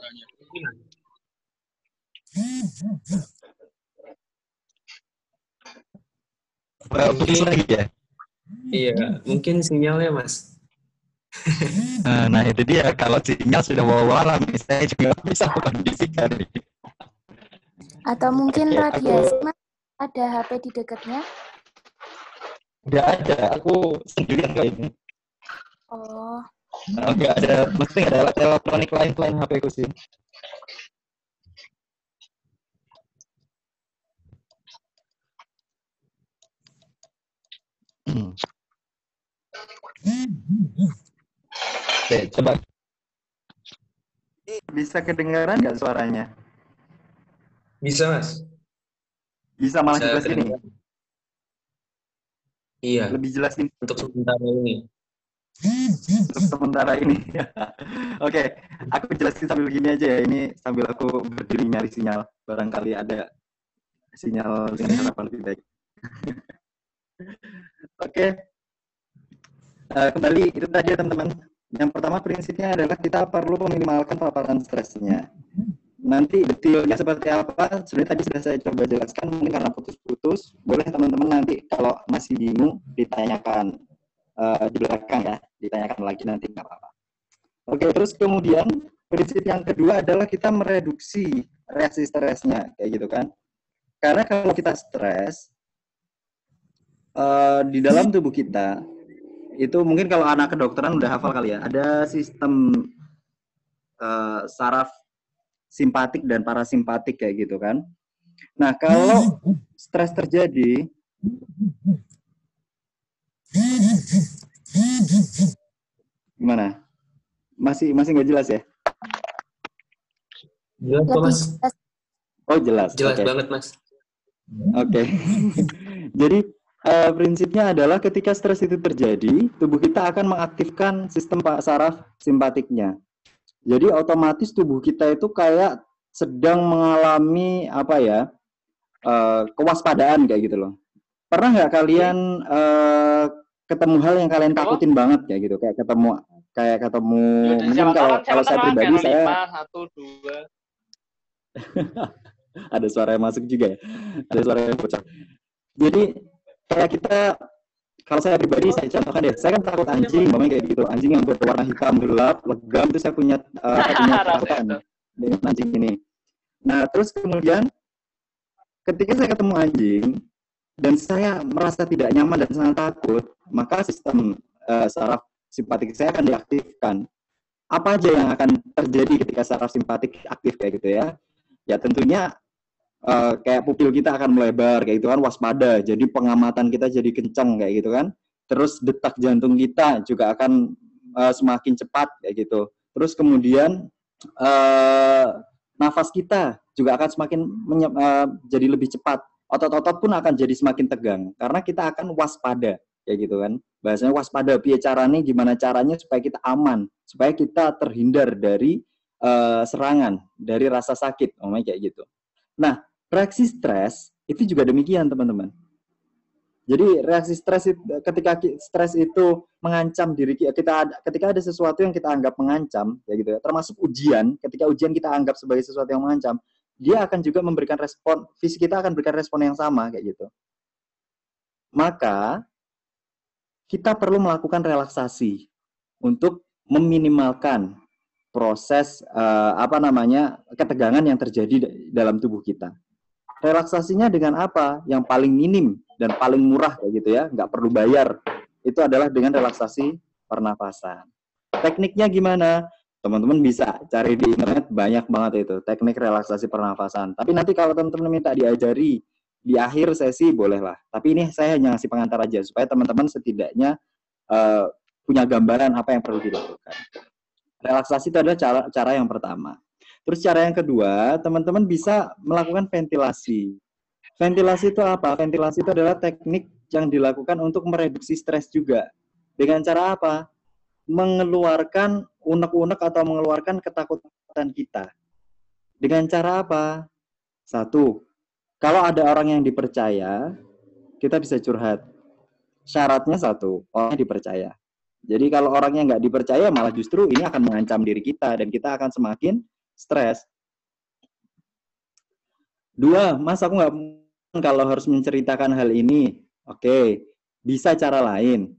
Putus lagi ya? Iya, mungkin sinyalnya, Mas. Nah itu dia, kalau sinyal sudah wawalan, saya juga nggak bisa mengkondisikan. Atau mungkin Oke, radiasi, Mas? Ada HP di dekatnya? Nggak ada, aku sendirian kali ini. Oh, Nggak ada, mesti nggak ada elektronik lain selain HP ku sih. Oke, coba. Bisa kedengaran nggak suaranya? Bisa, Mas. Bisa malah Bisa jelas ini. kedengaran. Iya, Lebih jelas ini untuk sementara ini. untuk sementara ini. Oke, aku jelasin sambil gini aja ya. Ini sambil aku berdiri nyari sinyal. Barangkali ada sinyal dengan harapan lebih baik. Oke. Kembali itu tadi ya teman-teman. Yang pertama prinsipnya adalah kita perlu meminimalkan paparan stresnya. Nanti detailnya seperti apa, sebenarnya tadi sudah saya coba jelaskan, mungkin karena putus-putus, boleh teman-teman nanti kalau masih bingung ditanyakan di belakang ya, ditanyakan lagi nanti nggak apa-apa. Oke, terus kemudian prinsip yang kedua adalah kita mereduksi reaksi stresnya, kayak gitu kan. Karena kalau kita stres, di dalam tubuh kita, itu mungkin kalau anak kedokteran udah hafal kali ya, ada sistem saraf simpatik dan parasimpatik kayak gitu kan. Nah, kalau stres terjadi, gimana? Masih nggak jelas ya? Jelas kok, Mas. Oh, jelas. Jelas Okay. banget, Mas. Oke. Jadi prinsipnya adalah ketika stres itu terjadi, tubuh kita akan mengaktifkan sistem saraf simpatiknya. Jadi otomatis tubuh kita itu kayak sedang mengalami apa ya, kewaspadaan kayak gitu loh. Pernah nggak kalian ketemu hal yang kalian takutin banget kayak gitu, kayak ketemu mungkin kalau saya pribadi saya 1, 2 ada suara yang masuk juga ya, ada suara yang bocor. Jadi kayak kita, kalau saya pribadi saya contohkan deh, saya kan takut anjing, namanya kayak gitu, anjing yang berwarna hitam gelap legam itu saya punya ketakutan dengan anjing ini. Nah terus kemudian ketika saya ketemu anjing dan saya merasa tidak nyaman dan sangat takut, maka sistem saraf simpatik saya akan diaktifkan. Apa aja yang akan terjadi ketika saraf simpatik aktif kayak gitu ya? Ya tentunya kayak pupil kita akan melebar kayak gitu kan, waspada, jadi pengamatan kita jadi kencang kayak gitu kan, terus detak jantung kita juga akan semakin cepat kayak gitu, terus kemudian nafas kita juga akan semakin jadi lebih cepat, otot-otot pun akan jadi semakin tegang karena kita akan waspada kayak gitu kan, bahasanya waspada, piye caranya, gimana caranya supaya kita aman, supaya kita terhindar dari serangan, dari rasa sakit, namanya kayak gitu. Nah, reaksi stres itu juga demikian, teman-teman. Jadi reaksi stres itu, ketika stres itu mengancam diri kita, ketika ada sesuatu yang kita anggap mengancam, ya gitu ya, termasuk ujian, ketika ujian kita anggap sebagai sesuatu yang mengancam, dia akan juga memberikan respon, fisik kita akan berikan respon yang sama kayak gitu. Maka kita perlu melakukan relaksasi untuk meminimalkan proses ketegangan yang terjadi dalam tubuh kita. Relaksasinya dengan apa? Yang paling minim dan paling murah kayak gitu ya, nggak perlu bayar. Itu adalah dengan relaksasi pernapasan. Tekniknya gimana? Teman-teman bisa cari di internet, banyak banget itu teknik relaksasi pernapasan. Tapi nanti kalau teman-teman minta diajari di akhir sesi bolehlah. Tapi ini saya hanya ngasih pengantar aja supaya teman-teman setidaknya punya gambaran apa yang perlu dilakukan. Relaksasi itu adalah cara yang pertama. Terus cara yang kedua, teman-teman bisa melakukan ventilasi. Ventilasi itu apa? Ventilasi itu adalah teknik yang dilakukan untuk mereduksi stres juga. Dengan cara apa? Mengeluarkan unek-unek atau mengeluarkan ketakutan kita. Dengan cara apa? 1, kalau ada orang yang dipercaya, kita bisa curhat. Syaratnya 1, orang yang dipercaya. Jadi kalau orangnya nggak dipercaya, malah justru ini akan mengancam diri kita dan kita akan semakin stres. 2, Mas, aku nggak kalau harus menceritakan hal ini. Oke, bisa cara lain.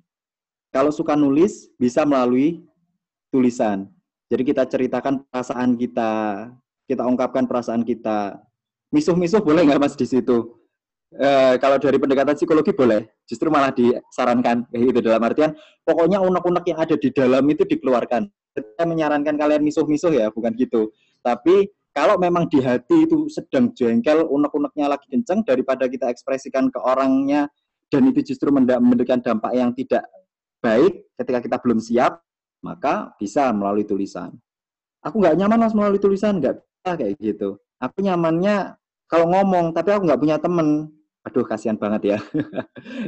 Kalau suka nulis, bisa melalui tulisan. Jadi kita ceritakan perasaan kita ungkapkan perasaan kita. Misuh-misuh boleh nggak, Mas, di situ? Kalau dari pendekatan psikologi boleh, justru malah disarankan itu dalam artian pokoknya unek-unek yang ada di dalam itu dikeluarkan. Saya menyarankan kalian misuh-misuh ya, bukan gitu. Tapi kalau memang di hati itu sedang jengkel, unek-uneknya lagi kenceng, daripada kita ekspresikan ke orangnya dan itu justru memberikan dampak yang tidak baik ketika kita belum siap, maka bisa melalui tulisan. Aku nggak nyaman, Mas, melalui tulisan, nggak bisa kayak gitu. Aku nyamannya kalau ngomong, tapi aku nggak punya temen. Aduh, kasihan banget ya.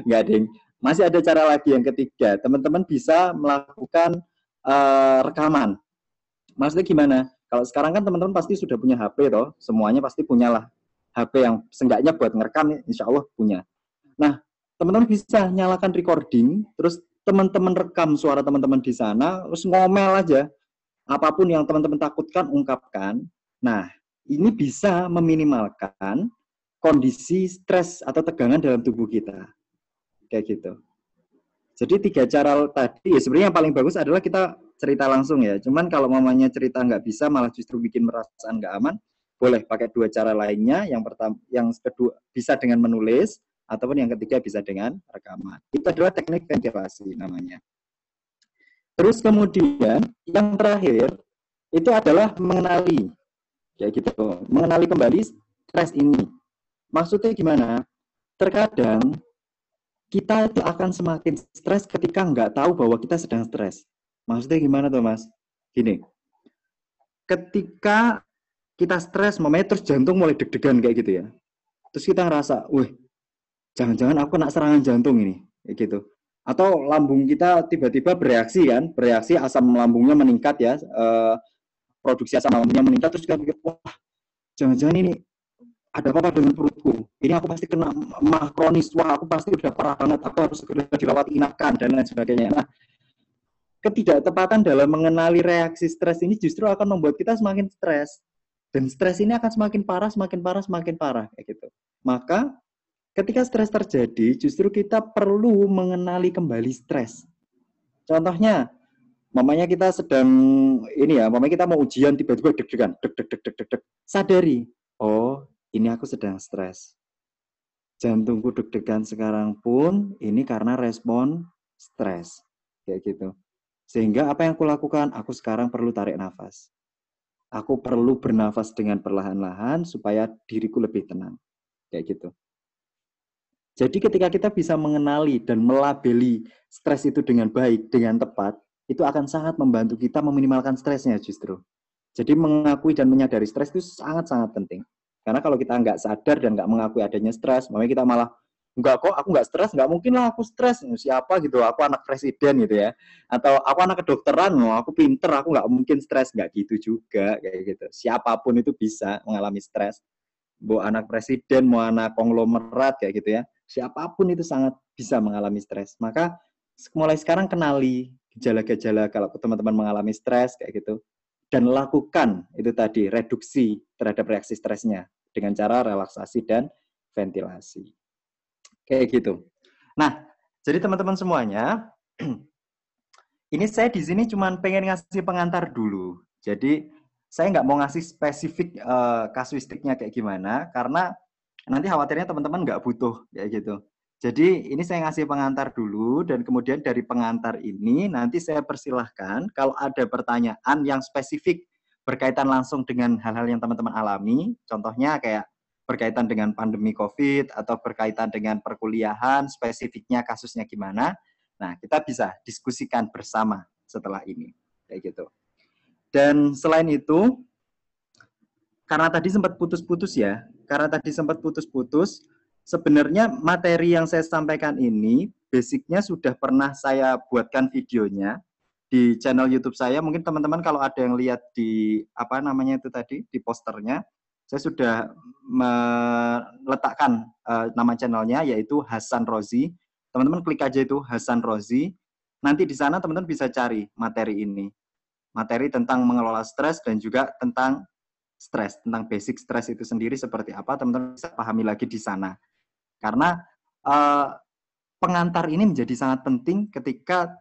Nggak, Ding. Masih ada cara lagi yang ketiga. Teman-teman bisa melakukan rekaman. Maksudnya gimana? Kalau sekarang kan teman-teman pasti sudah punya HP toh. Semuanya pasti punyalah HP yang seenggaknya buat ngerekam, insya Allah punya. Nah, teman-teman bisa nyalakan recording, terus teman-teman rekam suara teman-teman di sana, terus ngomel aja. Apapun yang teman-teman takutkan, ungkapkan. Nah, ini bisa meminimalkan kondisi stres atau tegangan dalam tubuh kita. Kayak gitu. Jadi 3 cara tadi, ya sebenarnya yang paling bagus adalah kita cerita langsung ya. Cuman kalau mamanya cerita nggak bisa, malah justru bikin perasaan nggak aman, boleh pakai 2 cara lainnya. Yang kedua bisa dengan menulis, ataupun yang ketiga bisa dengan rekaman. Itu adalah teknik ventilasi namanya. Terus kemudian yang terakhir itu adalah mengenali, kayak gitu, mengenali kembali stres ini. Maksudnya gimana? Terkadang kita itu akan semakin stres ketika nggak tahu bahwa kita sedang stres. Maksudnya gimana tuh, Mas? Gini, ketika kita stres, terus jantung mulai deg-degan kayak gitu ya. Terus kita ngerasa, wih, jangan-jangan aku kena serangan jantung ini, kayak gitu. Atau lambung kita tiba-tiba bereaksi kan, bereaksi asam lambungnya meningkat ya, produksi asam lambungnya meningkat, terus kita pikir, wah, jangan-jangan ini ada apa-apa dengan perutku, ini aku pasti kena mah kronis, wah aku pasti udah parah banget, aku harus segera dirawat inapkan, dan lain sebagainya. Nah, ketidaktepatan dalam mengenali reaksi stres ini justru akan membuat kita semakin stres, dan stres ini akan semakin parah, kayak gitu. Maka, ketika stres terjadi, justru kita perlu mengenali kembali stres. Contohnya, mamanya kita sedang, mamanya kita mau ujian, tiba-tiba deg-degan, deg-deg, sadari, oh, ini aku sedang stres. Jantungku deg-degan sekarang pun ini karena respon stres. Kayak gitu. Sehingga apa yang aku lakukan? Aku sekarang perlu tarik nafas. Aku perlu bernafas dengan perlahan-lahan supaya diriku lebih tenang. Kayak gitu. Jadi ketika kita bisa mengenali dan melabeli stres itu dengan baik, dengan tepat, itu akan sangat membantu kita meminimalkan stresnya justru. Jadi mengakui dan menyadari stres itu sangat-sangat penting. Karena kalau kita nggak sadar dan nggak mengakui adanya stres, makanya kita malah, enggak kok, aku nggak stres, nggak mungkin lah aku stres, siapa gitu, aku anak presiden gitu ya, atau aku anak kedokteran, aku pinter, aku nggak mungkin stres, nggak gitu juga, kayak gitu. Siapapun itu bisa mengalami stres, mau anak presiden, mau anak konglomerat, kayak gitu ya, siapapun itu sangat bisa mengalami stres. Maka mulai sekarang kenali gejala-gejala kalau teman-teman mengalami stres, kayak gitu. Dan lakukan itu tadi, reduksi terhadap reaksi stresnya dengan cara relaksasi dan ventilasi. Kayak gitu. Nah, jadi teman-teman semuanya, ini saya di sini cuma pengen ngasih pengantar dulu. Jadi saya nggak mau ngasih spesifik kasuistiknya kayak gimana, karena nanti khawatirnya teman-teman nggak butuh kayak gitu. Jadi ini saya ngasih pengantar dulu, dan kemudian dari pengantar ini nanti saya persilahkan kalau ada pertanyaan yang spesifik berkaitan langsung dengan hal-hal yang teman-teman alami, contohnya kayak berkaitan dengan pandemi COVID atau berkaitan dengan perkuliahan, spesifiknya kasusnya gimana. Nah, kita bisa diskusikan bersama setelah ini, kayak gitu. Dan selain itu, karena tadi sempat putus-putus ya, sebenarnya materi yang saya sampaikan ini, basicnya sudah pernah saya buatkan videonya di channel YouTube saya. Mungkin teman-teman kalau ada yang lihat di, di posternya, saya sudah meletakkan nama channelnya, yaitu Hasan Rozi. Teman-teman klik aja itu Hasan Rozi. nanti di sana teman-teman bisa cari materi ini. Materi tentang mengelola stres dan juga tentang stres, tentang basic stres itu sendiri seperti apa, teman-teman bisa pahami lagi di sana. Karena pengantar ini menjadi sangat penting ketika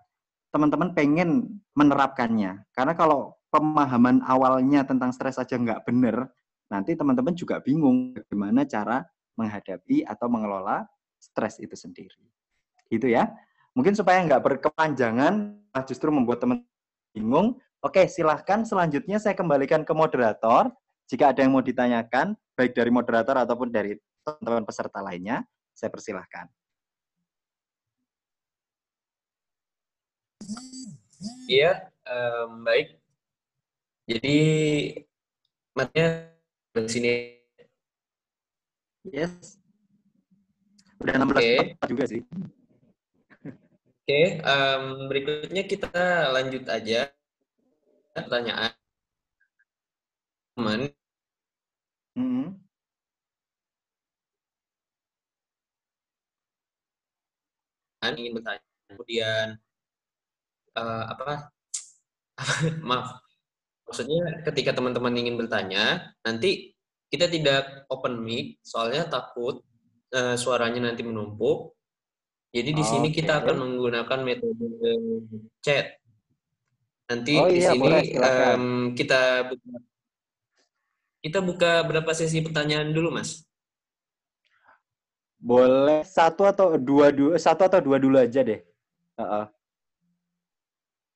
teman-teman pengen menerapkannya. Karena kalau pemahaman awalnya tentang stres aja nggak benar, nanti teman-teman juga bingung bagaimana cara menghadapi atau mengelola stres itu sendiri. Gitu ya. Mungkin supaya nggak berkepanjangan, justru membuat teman bingung. Oke, silahkan selanjutnya saya kembalikan ke moderator. Jika ada yang mau ditanyakan, baik dari moderator ataupun dari teman-teman peserta lainnya, saya persilahkan. Iya, baik. Jadi materinya di sini. Yes. Udah 16 juga sih. Oke, berikutnya kita lanjut aja pertanyaan teman. Ingin bertanya, kemudian maaf, maksudnya ketika teman-teman ingin bertanya, nanti kita tidak open mic, soalnya takut suaranya nanti menumpuk. Jadi di sini kita akan menggunakan metode chat. Nanti di sini boleh, kita buka berapa sesi pertanyaan dulu, Mas? Boleh satu atau dua dulu aja deh.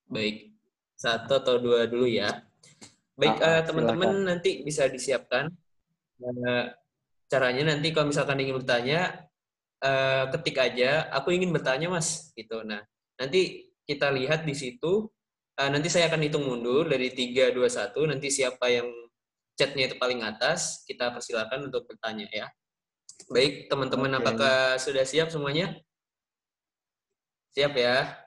Baik, 1 atau 2 dulu ya. Baik, teman-teman nanti bisa disiapkan. Caranya nanti kalau misalkan ingin bertanya, ketik aja, aku ingin bertanya Mas, gitu. Nah, nanti kita lihat di situ, nanti saya akan hitung mundur dari 3, 2, 1, nanti siapa yang chatnya itu paling atas, kita persilakan untuk bertanya ya. Baik, teman-teman, apakah sudah siap semuanya? Siap ya?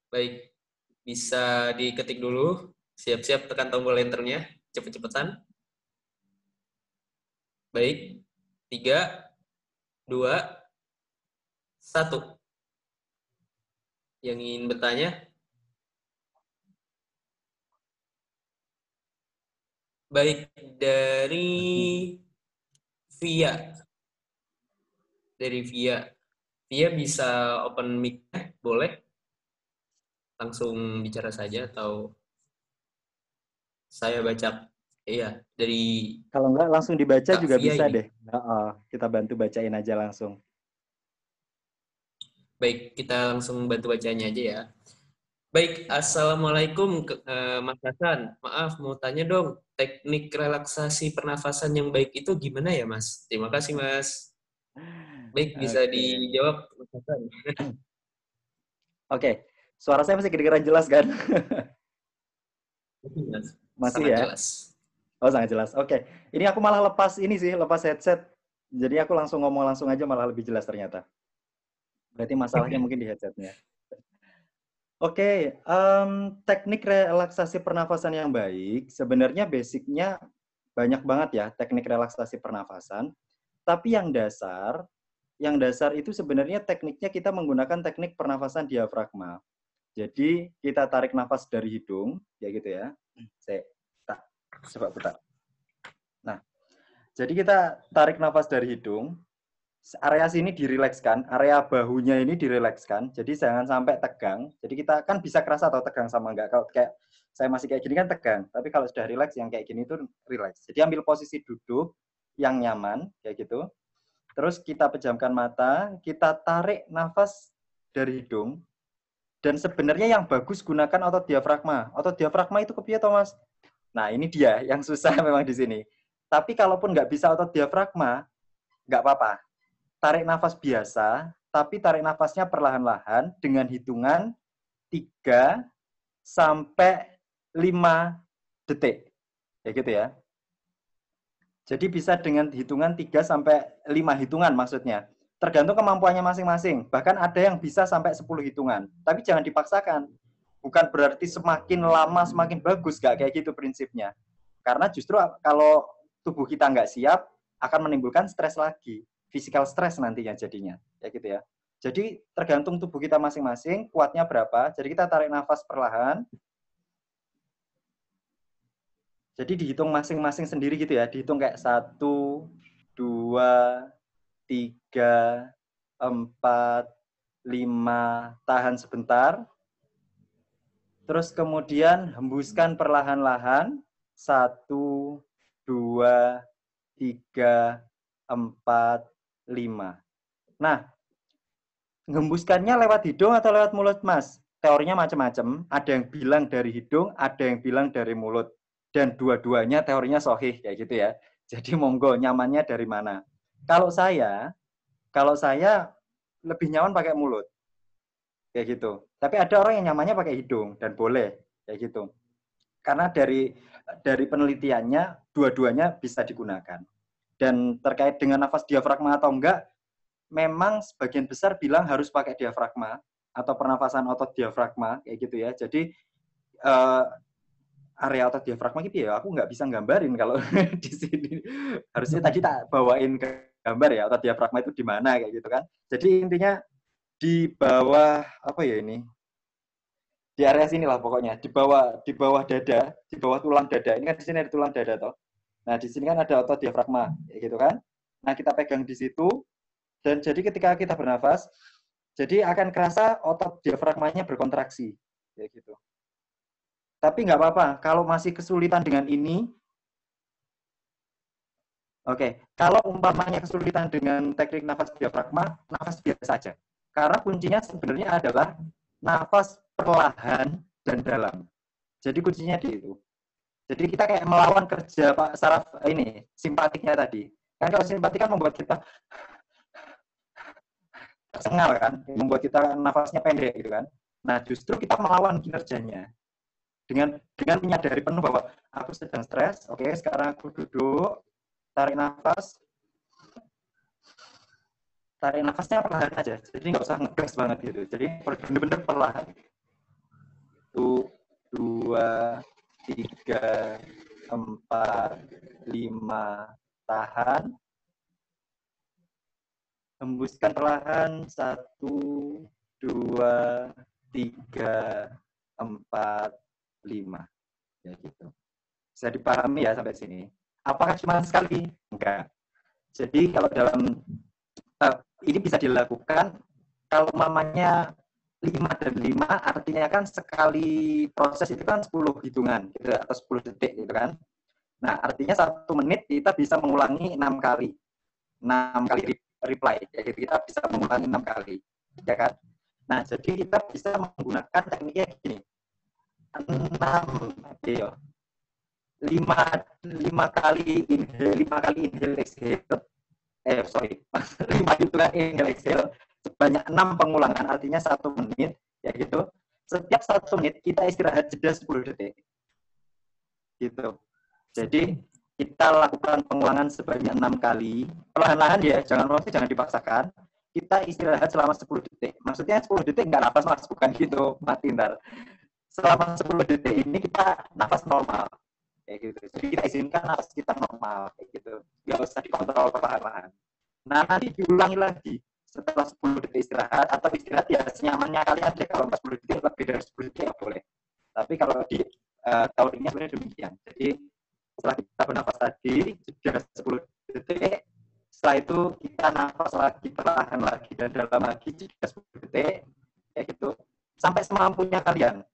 Baik, bisa diketik dulu. Siap-siap tekan tombol enternya, cepet-cepetan. Baik, 3, 2, 1. Yang ingin bertanya? Baik, dari Via. Dari Via. Via bisa open mic-nya, boleh? Langsung bicara saja atau saya baca? Iya, dari kalau enggak langsung dibaca juga Via bisa ini. deh. Kita bantu bacain aja langsung. Baik, kita langsung bantu bacanya aja ya. Baik, Assalamualaikum Mas Hasan. Maaf, mau tanya dong, teknik relaksasi pernafasan yang baik itu gimana ya Mas? Terima kasih Mas. Baik, bisa dijawab Mas Hasan. Oke, suara saya masih kedengaran jelas kan? Masih sangat ya? Jelas. Oh, sangat jelas. Oke, ini aku malah lepas headset. Jadi aku langsung ngomong langsung aja malah lebih jelas ternyata. Berarti masalahnya mungkin di headsetnya. Oke, teknik relaksasi pernafasan yang baik, sebenarnya basicnya banyak banget ya teknik relaksasi pernafasan. Tapi yang dasar itu sebenarnya tekniknya kita menggunakan teknik pernafasan diafragma. Jadi kita tarik nafas dari hidung, ya gitu ya. Coba putar. Nah, jadi kita tarik nafas dari hidung. Area sini dirilekskan, area bahunya ini dirilekskan, jadi jangan sampai tegang. Jadi kita kan bisa kerasa atau tegang sama enggak. Kalau kayak saya masih kayak gini kan tegang, tapi kalau sudah rileks yang kayak gini itu rileks. Jadi ambil posisi duduk yang nyaman, kayak gitu. Terus kita pejamkan mata, kita tarik nafas dari hidung, dan sebenarnya yang bagus gunakan otot diafragma. Otot diafragma itu kepiye, Thomas? Nah, ini dia yang susah memang di sini. Tapi kalaupun nggak bisa otot diafragma, nggak apa-apa. Tarik nafas biasa, tapi tarik nafasnya perlahan-lahan dengan hitungan 3 sampai 5 detik. Ya gitu ya. Jadi bisa dengan hitungan 3 sampai 5 hitungan maksudnya. Tergantung kemampuannya masing-masing. Bahkan ada yang bisa sampai 10 hitungan. Tapi jangan dipaksakan. Bukan berarti semakin lama semakin bagus, nggak kayak gitu prinsipnya. Karena justru kalau tubuh kita nggak siap, akan menimbulkan stres lagi. Physical stress nantinya jadinya, ya gitu ya. Jadi tergantung tubuh kita masing-masing, kuatnya berapa. Jadi kita tarik nafas perlahan. Jadi dihitung masing-masing sendiri gitu ya. Dihitung kayak 1, 2, 3, 4, 5. Tahan sebentar. Terus kemudian hembuskan perlahan-lahan. 1, 2, 3, 4, 5. Nah, menghembuskannya lewat hidung atau lewat mulut, Mas? Teorinya macam-macam. Ada yang bilang dari hidung, ada yang bilang dari mulut. Dan dua-duanya teorinya sahih kayak gitu ya. Jadi monggo nyamannya dari mana. Kalau saya lebih nyaman pakai mulut. Kayak gitu. Tapi ada orang yang nyamannya pakai hidung dan boleh kayak gitu. Karena dari penelitiannya dua-duanya bisa digunakan. Dan terkait dengan nafas diafragma atau enggak, memang sebagian besar bilang harus pakai diafragma atau pernafasan otot diafragma kayak gitu ya. Jadi area otot diafragma gitu ya, aku nggak bisa gambarin kalau di sini. Harusnya tadi tak bawain ke gambar ya, otot diafragma itu di mana kayak gitu kan. Jadi intinya di bawah apa ya ini? Di area sini lah pokoknya, di bawah dada, di bawah tulang dada. Ini kan di sini ada tulang dada toh. Nah, di sini kan ada otot diafragma kayak gitu kan. Nah, kita pegang di situ dan jadi ketika kita bernafas, jadi akan kerasa otot diafragmanya berkontraksi kayak gitu. Tapi nggak apa-apa, kalau masih kesulitan dengan ini, oke, kalau umpamanya kesulitan dengan teknik nafas diafragma, nafas biasa saja. Karena kuncinya sebenarnya adalah nafas perlahan dan dalam. Jadi kuncinya di itu. Jadi kita kayak melawan kerja Pak saraf ini, simpatiknya tadi. Kan kalau simpatik kan membuat kita tersengal kan, membuat kita nafasnya pendek gitu kan. Nah, justru kita melawan kinerjanya. Dengan menyadari penuh bahwa aku sedang stres, oke, sekarang aku duduk, tarik nafasnya perlahan aja, jadi nggak usah ngegas banget gitu, jadi bener-bener perlahan. 1, 2, 3, 4, 5, tahan, hembuskan perlahan, 1, 2, 3, 4, 5. Ya gitu. Bisa dipahami ya sampai sini. Apakah cuma sekali? Enggak. Jadi kalau dalam ini bisa dilakukan kalau mamanya 5 dan 5 artinya kan sekali proses itu kan 10 hitungan gitu, atau 10 detik gitu kan. Nah, artinya 1 menit kita bisa mengulangi 6 kali. 6 kali reply. Jadi kita bisa mengulangi 6 kali. Ya kan? Nah, jadi kita bisa menggunakan tekniknya gini. 5 kali inhale exhale. 5 hitungan inhale exhale sebanyak 6 pengulangan, artinya 1 menit ya gitu. Setiap 1 menit kita istirahat jeda 10 detik. Gitu. Jadi kita lakukan pengulangan sebanyak 6 kali. Perlahan-lahan ya, jangan dipaksakan. Kita istirahat selama 10 detik. Maksudnya 10 detik nggak nafas, Mas, bukan gitu, mati ntar. Selama 10 detik ini kita nafas normal kayak gitu. Jadi kita izinkan nafas kita normal kayak gitu. Nggak usah dikontrol perlahan-lahan. Nah, nanti diulangi lagi setelah 10 detik istirahat, atau istirahat ya senyamannya kalian deh. Kalau 10 detik lebih dari 10 detik ya boleh. Tapi kalau di teorinya sebenarnya demikian. Jadi setelah kita bernafas tadi jeda 10 detik, setelah itu kita nafas lagi perlahan lagi dan dalam lagi jeda 10 detik kayak gitu sampai semampunya kalian.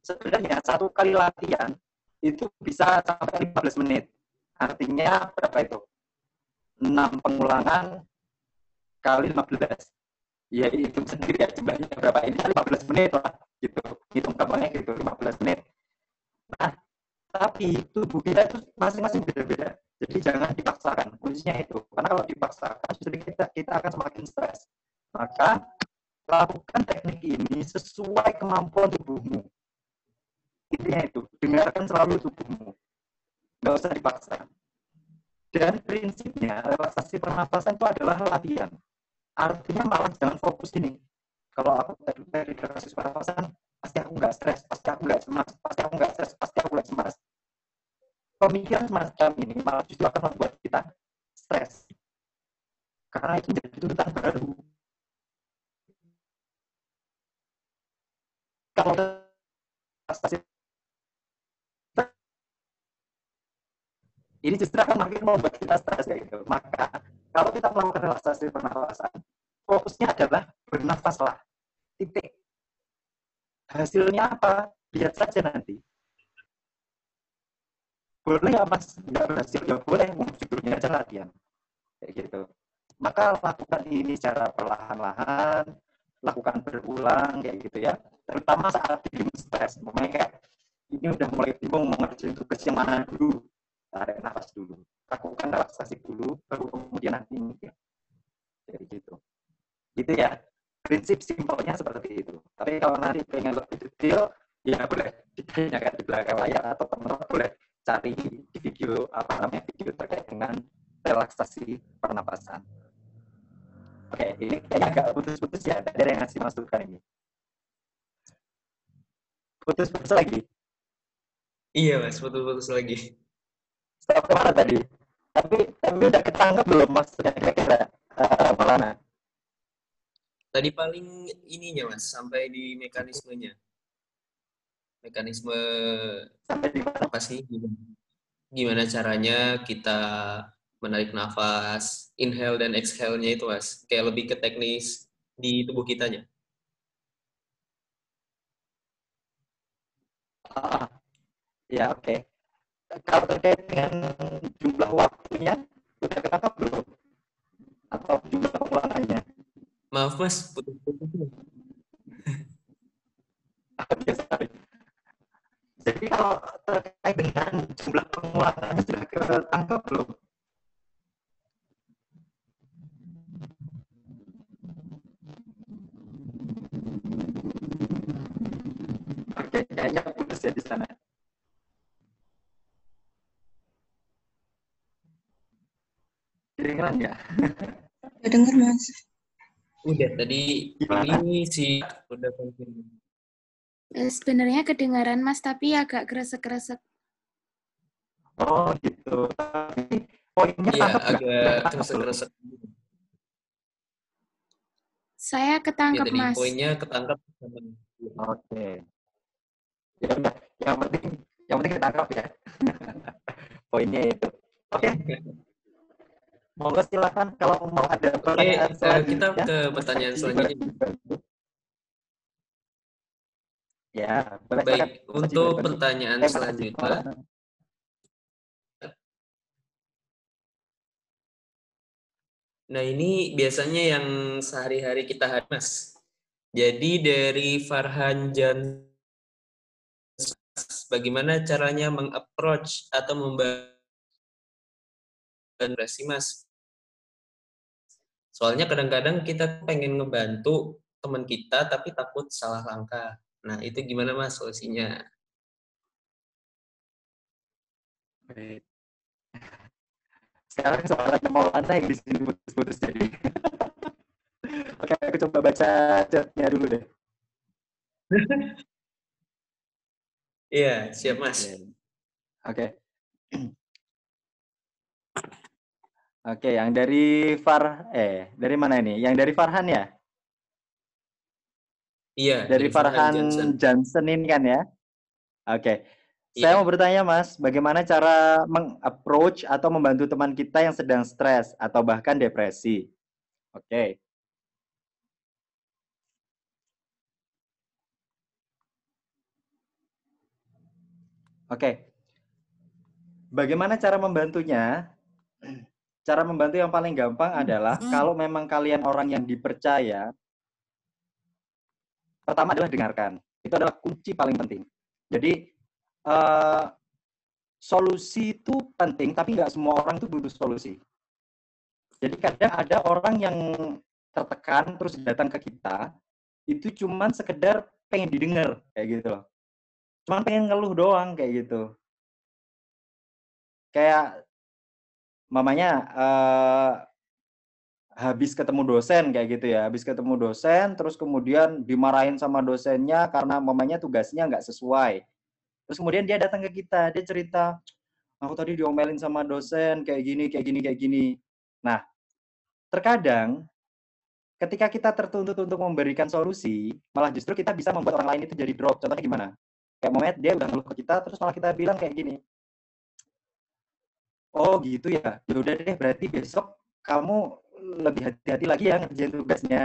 Sebenarnya 1 kali latihan itu bisa sampai 15 menit. Artinya berapa itu? 6 pengulangan kali 15. Ya itu sendiri ya jumlahnya berapa, ini 15 menit lah gitu. Hitung gampangnya gitu, 15 menit. Nah, tapi tubuh kita itu masing-masing beda-beda. Jadi jangan dipaksakan. Kuncinya itu. Karena kalau dipaksakan justru kita akan semakin stres. Maka lakukan teknik ini sesuai kemampuan tubuhmu. Intinya itu, dengarkan selalu tubuhmu. Nggak usah dipaksa. Dan prinsipnya, relaksasi pernafasan itu adalah latihan. Artinya malah jangan fokus ini. Kalau aku dari relaksasi pernafasan, pasti aku nggak stres, pasti aku nggak cemas, pasti aku nggak stres, pasti aku nggak cemas. Pemikiran semacam ini malah justru akan membuat kita stres. Karena itu menjadi tuntutan baru. ini justru akan makin membuat kita stres kayak gitu. Maka kalau kita melakukan relaksasi pernafasan, fokusnya adalah bernafaslah. Titik. Hasilnya apa? Lihat saja nanti. Boleh nggak Mas? Nggak berhasil? Ya boleh, judulnya aja latihan. Kayak gitu. Maka lakukan ini secara perlahan-lahan, lakukan berulang kayak gitu ya. Terutama saat tim stres. Makanya kayak ini udah mulai bingung mau ngerjain tugas yang mana dulu. Tarik nafas dulu. Lakukan relaksasi dulu, baru kemudian nanti mikir. Jadi gitu. Gitu ya. Prinsip simpelnya seperti itu. Tapi kalau nanti pengen lebih detail, ya boleh ditanyakan di belakang layar atau teman-teman boleh cari di video video terkait dengan relaksasi pernapasan. Oke, ini kayaknya agak putus-putus ya. Ada yang ngasih masukan ini. Putus-putus lagi. Iya Mas, putus-putus lagi. Stop kemana tadi? Tapi udah ketangkep belum maksudnya kira-kira Maulana? Tadi paling ininya Mas, sampai di mekanismenya. Mekanisme Sampai di mana? apa sih? Gimana caranya kita menarik nafas, inhale dan exhale-nya itu Mas. Kayak lebih ke teknis di tubuh kitanya. Ya oke. Kalau terkait dengan jumlah waktunya, udah ketangkap belum? Atau jumlah pengulangannya? Maaf Mas, putus-putus. Sorry. Jadi kalau terkait dengan jumlah pengulangannya sudah ketangkap belum? Oke, kayaknya putus ya di sana. Kedengeran ya? Udah denger Mas. Udah, tadi Gimana? ini sih udah confirm. Sebenarnya kedengaran Mas, tapi agak kresek-kresek. Oh gitu. Tapi poinnya Iya, tangkap nggak? Udah agak ketangkap belum? kresek-kresek. Saya Ya ketangkep tadi Mas. poinnya ketangkap. Oke. Ya udah. Yang penting ketangkap ya. Poinnya itu. Oke. Monggo silakan kalau mau ada pertanyaan Oke, selanjutnya. kita ke pertanyaan selanjutnya. Ya, boleh Baik, silakan. untuk pertanyaan selanjutnya. Nah, ini biasanya yang sehari-hari kita hadap, Mas. Jadi dari Farhan Jan, bagaimana caranya meng-approach atau membantu depresi, Mas? Soalnya kadang-kadang kita pengen ngebantu teman kita, tapi takut salah langkah. Nah, itu gimana, Mas, solusinya? Baik. Sekarang soalnya mau lantai di sini putus-putus jadi. Oke, aku coba baca chatnya dulu deh. Iya, siap Mas. Oke. Oke, yang dari dari mana ini? Yang dari Farhan ya? Iya, Dari Farhan Johnson ini kan ya? Oke. Saya mau bertanya Mas, bagaimana cara meng-approach atau membantu teman kita yang sedang stres atau bahkan depresi? Oke. Oke. Bagaimana cara membantunya? Cara membantu yang paling gampang adalah kalau memang kalian orang yang dipercaya, pertama adalah dengarkan. Itu adalah kunci paling penting. Jadi solusi itu penting, tapi nggak semua orang tuh butuh solusi. Jadi kadang ada orang yang tertekan terus datang ke kita, itu cuman sekedar pengen didengar kayak gitu loh. Cuman pengen ngeluh doang kayak gitu. Kayak mamanya habis ketemu dosen kayak gitu ya, habis ketemu dosen terus kemudian dimarahin sama dosennya karena mamanya tugasnya nggak sesuai. Terus kemudian dia datang ke kita, dia cerita, aku tadi diomelin sama dosen kayak gini, kayak gini, kayak gini. Nah, terkadang ketika kita tertuntut untuk memberikan solusi, malah justru kita bisa membuat orang lain itu jadi drop. Contohnya gimana? Kayak mamanya dia udah ngeluh ke kita, terus malah kita bilang kayak gini, oh gitu ya, ya udah deh berarti besok kamu lebih hati-hati lagi ya ngerjain tugasnya,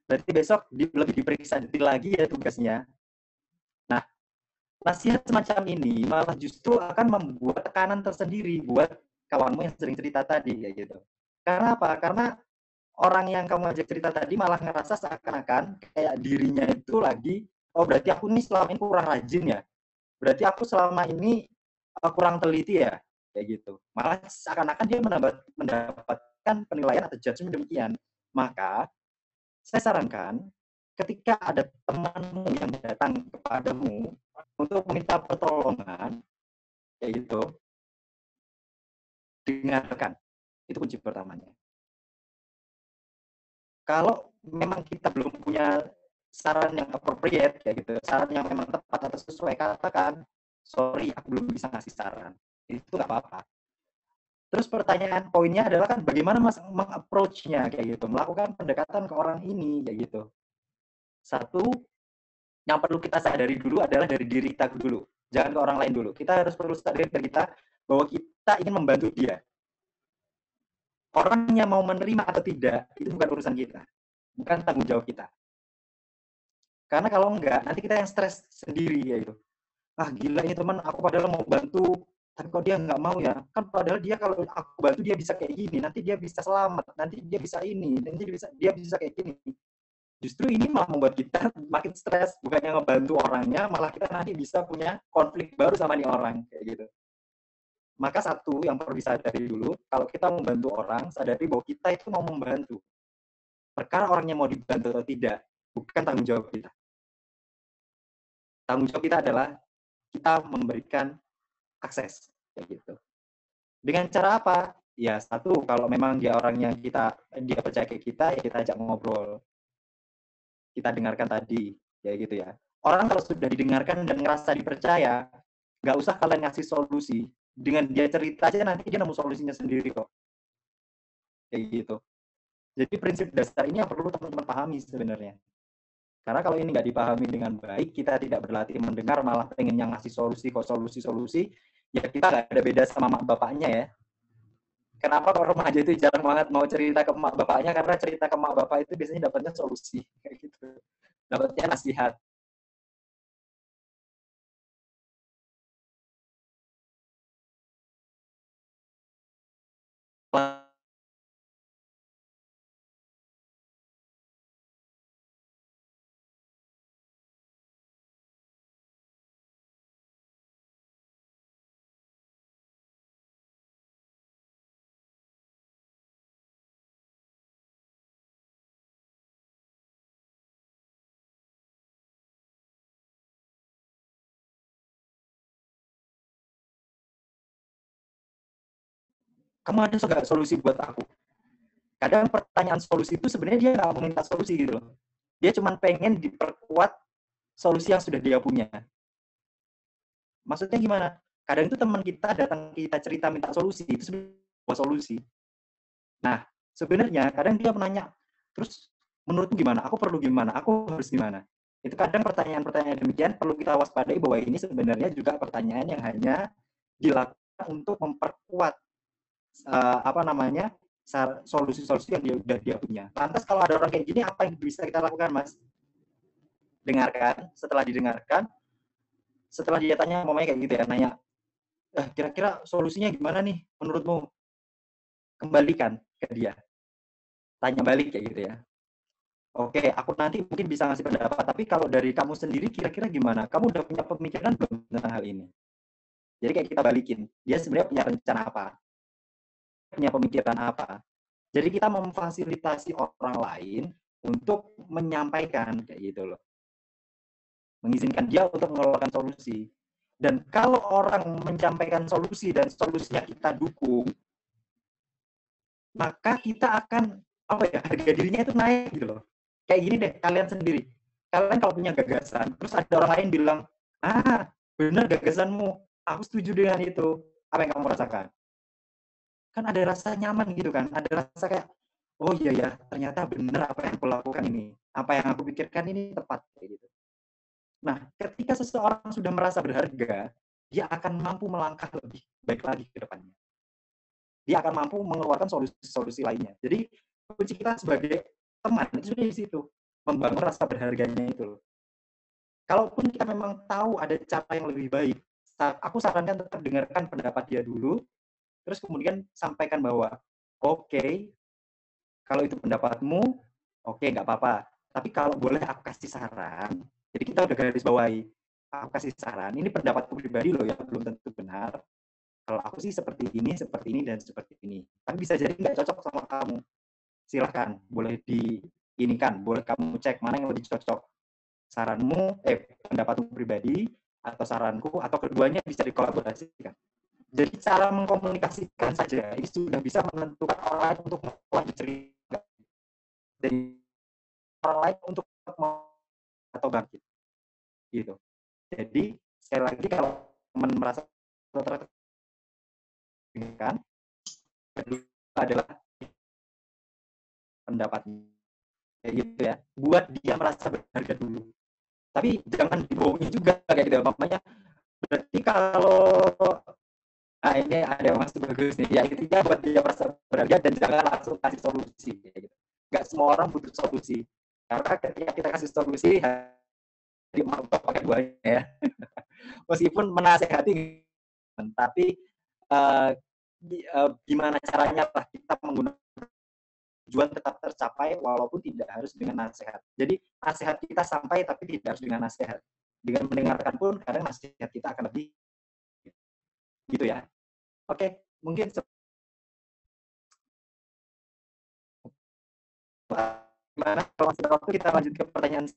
berarti besok lebih diperiksa detail lagi ya tugasnya. Nah, nasihat semacam ini malah justru akan membuat tekanan tersendiri buat kawanmu yang sering cerita tadi kayak gitu. Karena apa? Karena orang yang kamu ajak cerita tadi malah ngerasa seakan-akan kayak dirinya itu lagi, oh berarti aku nih selama ini kurang rajin ya, berarti aku selama ini kurang teliti ya, kayak gitu. Malah seakan-akan dia mendapatkan penilaian atau judgement demikian. Maka saya sarankan ketika ada temanmu yang datang kepadamu untuk meminta pertolongan, kayak gitu, dengarkan. Itu kunci pertamanya. Kalau memang kita belum punya saran yang appropriate, kayak gitu, saran yang memang tepat atau sesuai, katakan, sorry, aku belum bisa ngasih saran. Itu nggak apa-apa. Terus pertanyaan poinnya adalah kan bagaimana Mas meng-approach-nya kayak gitu, melakukan pendekatan ke orang ini kayak gitu. Satu, yang perlu kita sadari dulu adalah dari diri kita dulu, jangan ke orang lain dulu. Kita harus perlu sadari dari kita bahwa kita ingin membantu dia. Orangnya mau menerima atau tidak, itu bukan urusan kita, bukan tanggung jawab kita. Karena kalau enggak, nanti kita yang stres sendiri ya itu. Ah gila ini teman, aku padahal mau bantu, tapi kok dia nggak mau ya. Kan padahal dia kalau aku bantu dia bisa kayak gini, nanti dia bisa selamat, nanti dia bisa ini, nanti dia bisa kayak gini. Justru ini malah membuat kita makin stres, bukannya ngebantu orangnya, malah kita nanti bisa punya konflik baru sama nih orang kayak gitu. Maka satu yang perlu disadari dulu, kalau kita membantu orang, sadari bahwa kita itu mau membantu. Perkara orangnya mau dibantu atau tidak, bukan tanggung jawab kita. Tanggung jawab kita adalah kita memberikan akses kayak gitu. Dengan cara apa? Ya satu, kalau memang dia orangnya dia percaya ke kita, ya kita ajak ngobrol. Kita dengarkan tadi, ya gitu ya. Orang kalau sudah didengarkan dan ngerasa dipercaya, nggak usah kalian ngasih solusi. Dengan dia cerita aja nanti dia nemu solusinya sendiri kok. Kayak gitu. Jadi prinsip dasar ini yang perlu teman-teman pahami sebenarnya. Karena kalau ini nggak dipahami dengan baik, kita tidak berlatih mendengar, malah pengen yang ngasih solusi, ya kita nggak ada beda sama mak bapaknya ya. Kenapa kok remaja itu jarang banget mau cerita ke mak bapaknya? Karena cerita ke mak bapak itu biasanya dapatnya solusi, kayak gitu. Dapatnya nasihat. Kamu ada nggak solusi buat aku? Kadang pertanyaan solusi itu sebenarnya dia nggak meminta solusi gitu loh. Dia cuma pengen diperkuat solusi yang sudah dia punya. Maksudnya gimana? Kadang itu teman kita datang kita cerita minta solusi, itu sebuah solusi. Nah, sebenarnya kadang dia menanya, terus menurutmu gimana? Aku perlu gimana? Aku harus gimana? Itu kadang pertanyaan-pertanyaan demikian perlu kita waspadai bahwa ini sebenarnya juga pertanyaan yang hanya dilakukan untuk memperkuat solusi-solusi yang dia punya. Lantas kalau ada orang kayak gini, apa yang bisa kita lakukan, Mas? Dengarkan. Setelah didengarkan, setelah dia tanya, kayak gitu ya, nanya, kira-kira solusinya gimana nih menurutmu? Kembalikan ke dia. Tanya balik kayak gitu ya. Oke, aku nanti mungkin bisa ngasih pendapat, tapi kalau dari kamu sendiri kira-kira gimana? Kamu udah punya pemikiran belum tentang hal ini? Jadi kayak kita balikin, dia sebenarnya punya rencana apa? Punya pemikiran apa? Jadi kita memfasilitasi orang lain untuk menyampaikan kayak gitu loh. Mengizinkan dia untuk mengeluarkan solusi. Dan kalau orang menyampaikan solusi dan solusinya kita dukung, maka kita akan harga dirinya itu naik gitu loh. Kayak gini deh, kalian sendiri. Kalian kalau punya gagasan, terus ada orang lain bilang, benar gagasanmu, aku setuju dengan itu. Apa yang kamu rasakan? Kan ada rasa nyaman gitu kan, ada rasa kayak, oh iya ya, ternyata benar apa yang aku lakukan ini, apa yang aku pikirkan ini tepat kayak gitu. Nah, ketika seseorang sudah merasa berharga, dia akan mampu melangkah lebih baik lagi ke depannya. dia akan mampu mengeluarkan solusi-solusi lainnya. Jadi kunci kita sebagai teman itu sudah di situ, membangun rasa berharganya itu loh. Kalaupun kita memang tahu ada cara yang lebih baik, aku sarankan tetap dengarkan pendapat dia dulu, terus kemudian sampaikan bahwa oke, kalau itu pendapatmu, oke, nggak apa-apa. Tapi kalau boleh aku kasih saran, jadi kita udah garis bawahi, aku kasih saran, ini pendapatku pribadi loh ya, belum tentu benar. Kalau aku sih seperti ini, dan seperti ini. Tapi bisa jadi nggak cocok sama kamu. Silahkan, boleh diinikan, boleh kamu cek mana yang lebih cocok. Saranmu, pendapatmu pribadi, atau saranku, atau keduanya bisa dikolaborasikan. Jadi cara mengkomunikasikan saja, ini sudah bisa menentukan orang lain untuk mulai cerita. Jadi orang lain untuk mau atau bangkit. Gitu. Jadi, sekali lagi kalau teman merasa tertekan, kedua adalah pendapatnya. Kayak gitu ya. Buat dia merasa berharga dulu. Tapi jangan dibohongi juga kayak gitu. Makanya berarti kalau ini ada yang masih bagus nih. Ya intinya buat dia merasa berharga dan jangan langsung kasih solusi. Kayak gitu. Nggak semua orang butuh solusi. Karena ketika kita kasih solusi, jadi mau pakai buahnya ya. Meskipun menasehati, tapi gimana caranya lah kita menggunakan tujuan tetap tercapai walaupun tidak harus dengan nasihat. Jadi nasihat kita sampai tapi tidak harus dengan nasihat. Dengan mendengarkan pun kadang nasihat kita akan lebih gitu ya. Oke, mungkin gimana kalau masih ada waktu kita lanjut ke pertanyaan.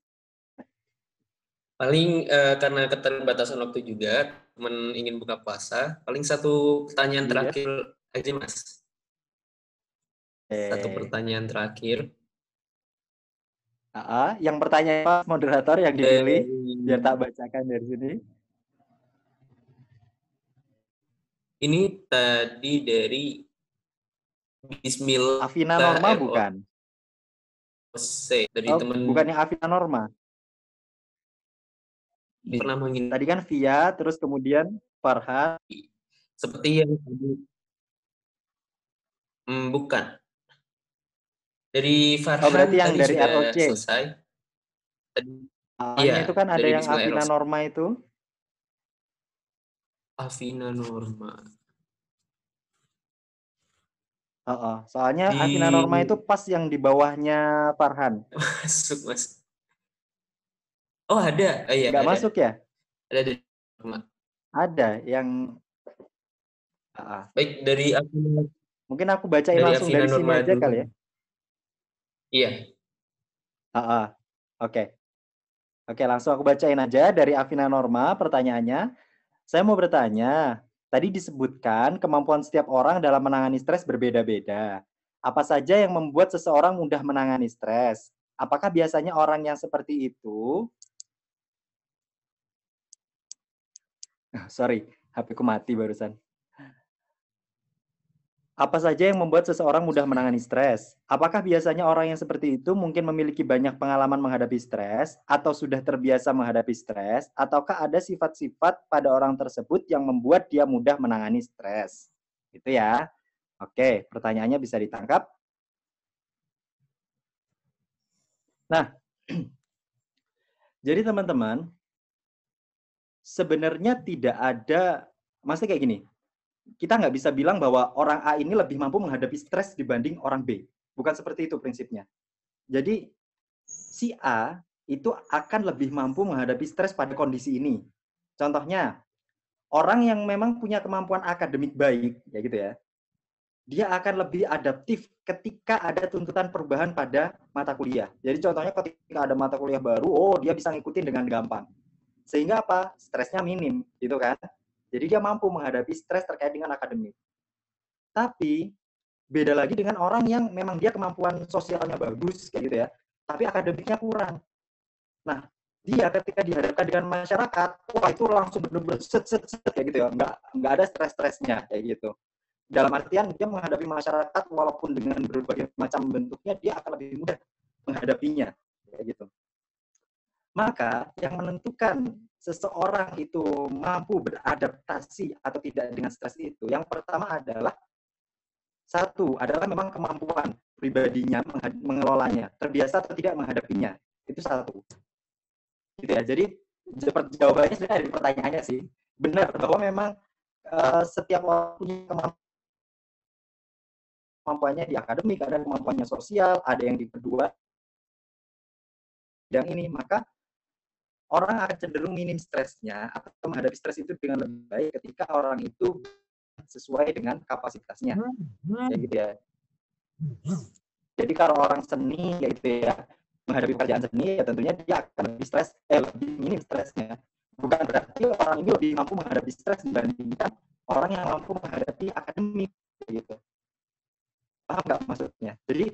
Paling karena keterbatasan waktu juga, teman ingin buka puasa, paling satu pertanyaan terakhir aja Mas. Satu pertanyaan terakhir. Yang pertanyaan moderator yang dipilih, biar tak bacakan dari sini. Ini tadi dari Bismillah. Afina Norma bukan? Dari teman. Bukan yang Afina Norma. Pernah mengin. Tadi kan Via, terus kemudian Farhan. Seperti yang tadi. Bukan. Dari Farhan berarti yang tadi dari sudah ROC. selesai. Iya, itu kan ada yang Afina Norma itu. Afina Norma. Soalnya Afina Norma itu pas yang di bawahnya Farhan. Masuk, Mas. Oh, ada. Oh, iya, nggak masuk ya? Ada. Ada yang baik dari Afina. Mungkin aku bacain dari langsung Afina dari sini aja dulu. Kali ya. Iya. Oke, langsung aku bacain aja dari Afina Norma pertanyaannya. Saya mau bertanya, tadi disebutkan kemampuan setiap orang dalam menangani stres berbeda-beda. Apa saja yang membuat seseorang mudah menangani stres? Apakah biasanya orang yang seperti itu? Sorry, HP-ku mati barusan. Apa saja yang membuat seseorang mudah menangani stres? Apakah biasanya orang yang seperti itu mungkin memiliki banyak pengalaman menghadapi stres, atau sudah terbiasa menghadapi stres, ataukah ada sifat-sifat pada orang tersebut yang membuat dia mudah menangani stres? Itu ya. Oke, pertanyaannya bisa ditangkap. Nah, jadi teman-teman, sebenarnya tidak ada, maksudnya kayak gini, kita nggak bisa bilang bahwa orang A ini lebih mampu menghadapi stres dibanding orang B. Bukan seperti itu prinsipnya. Jadi, si A itu akan lebih mampu menghadapi stres pada kondisi ini. Contohnya, orang yang memang punya kemampuan akademik baik, ya gitu ya, dia akan lebih adaptif ketika ada tuntutan perubahan pada mata kuliah. Jadi contohnya ketika ada mata kuliah baru, dia bisa ngikutin dengan gampang. Sehingga apa? Stresnya minim, gitu kan? Jadi dia mampu menghadapi stres terkait dengan akademik. Tapi beda lagi dengan orang yang memang dia kemampuan sosialnya bagus kayak gitu ya, tapi akademiknya kurang. Nah, dia ketika dihadapkan dengan masyarakat, wah itu langsung benar-benar set kayak gitu ya, nggak ada stres-stresnya kayak gitu. Dalam artian dia menghadapi masyarakat walaupun dengan berbagai macam bentuknya, dia akan lebih mudah menghadapinya kayak gitu. Maka yang menentukan seseorang itu mampu beradaptasi atau tidak dengan stres itu, yang pertama adalah Satu adalah memang kemampuan pribadinya mengelolanya, terbiasa atau tidak menghadapinya. Itu satu. Gitu ya. Jadi jawabannya sebenarnya dari pertanyaannya sih. Benar bahwa memang setiap orang punya kemampuannya di akademik, ada kemampuannya sosial, ada yang di kedua yang ini, maka orang akan cenderung minim stresnya atau menghadapi stres itu dengan lebih baik ketika orang itu sesuai dengan kapasitasnya. Ya gitu ya. Jadi kalau orang seni ya gitu ya, menghadapi pekerjaan seni ya tentunya dia akan lebih lebih minim stresnya. Bukan berarti orang ini lebih mampu menghadapi stres dibandingkan orang yang mampu menghadapi akademik gitu. Paham nggak maksudnya? Jadi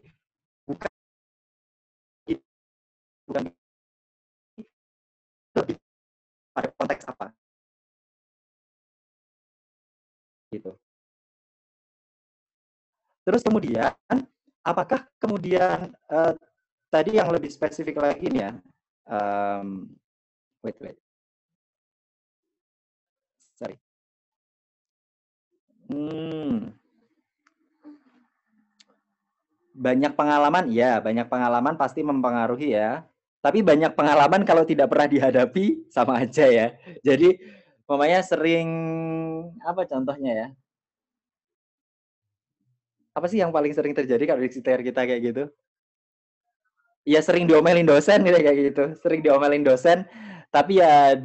bukan lebih pada konteks apa gitu. Terus kemudian apakah kemudian tadi yang lebih spesifik lagi nih ya, wait, sorry. Banyak pengalaman, ya banyak pengalaman pasti mempengaruhi ya. Tapi banyak pengalaman kalau tidak pernah dihadapi sama aja ya. Jadi mamanya sering apa contohnya ya? Apa sih yang paling sering terjadi kalau di sekitar kita kayak gitu? Ya sering diomelin dosen gitu kayak gitu. Sering diomelin dosen, tapi ya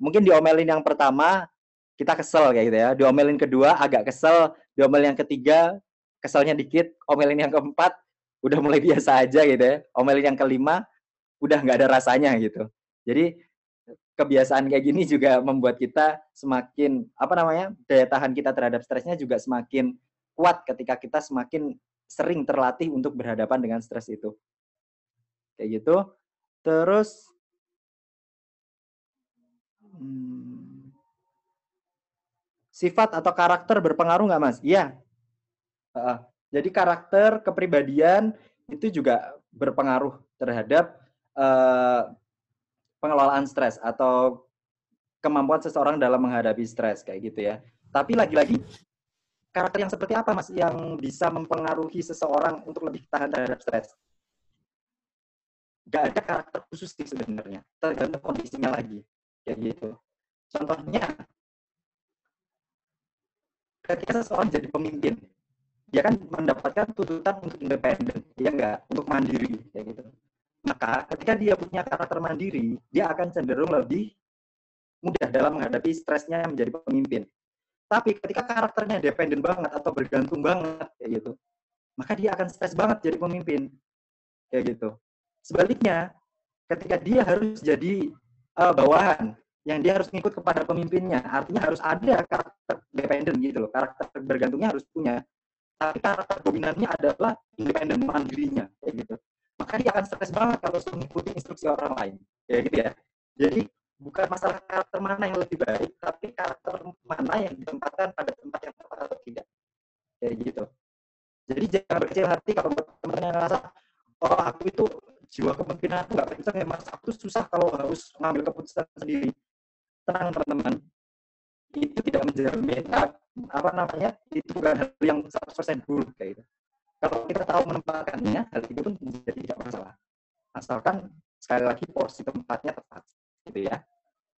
mungkin diomelin yang pertama kita kesel kayak gitu ya. Diomelin kedua agak kesel, diomelin yang ketiga keselnya dikit, omelin yang keempat udah mulai biasa aja gitu ya. Omelin yang kelima udah nggak ada rasanya gitu. Jadi kebiasaan kayak gini juga membuat kita semakin daya tahan kita terhadap stresnya juga semakin kuat ketika kita semakin sering terlatih untuk berhadapan dengan stres itu. Kayak gitu. Terus sifat atau karakter berpengaruh nggak, Mas? Iya. Jadi karakter, kepribadian itu juga berpengaruh terhadap pengelolaan stres atau kemampuan seseorang dalam menghadapi stres kayak gitu ya. Tapi lagi-lagi karakter yang seperti apa, Mas, yang bisa mempengaruhi seseorang untuk lebih tahan terhadap stres? Gak ada karakter khusus sih sebenarnya, tergantung kondisinya lagi kayak gitu. Contohnya ketika seseorang jadi pemimpin, dia kan mendapatkan tuntutan untuk independen, dia enggak, untuk mandiri kayak gitu. Maka ketika dia punya karakter mandiri, dia akan cenderung lebih mudah dalam menghadapi stresnya menjadi pemimpin. Tapi ketika karakternya dependen banget atau bergantung banget kayak gitu, maka dia akan stres banget jadi pemimpin kayak gitu. Sebaliknya, ketika dia harus jadi bawahan yang dia harus ngikut kepada pemimpinnya, artinya harus ada karakter dependen gitu loh, karakter bergantungnya harus punya, tapi karakter dominannya adalah independen mandirinya kayak gitu. Maka dia akan stres banget kalau harus mengikuti instruksi orang lain kayak gitu ya. Jadi bukan masalah karakter mana yang lebih baik, tapi karakter mana yang ditempatkan pada tempat yang tepat atau tidak kayak gitu. Jadi jangan berkecil hati kalau teman-teman yang ngerasa oh aku itu jiwa kepemimpinan aku nggak kencang ya mas, aku susah kalau harus mengambil keputusan sendiri. Tenang teman-teman, itu tidak menjamin itu bukan hal yang 100% buruk kayak gitu. Kalau kita tahu menempatkannya, hal itu pun menjadi tidak masalah. Asalkan sekali lagi porsi tempatnya tepat, gitu ya.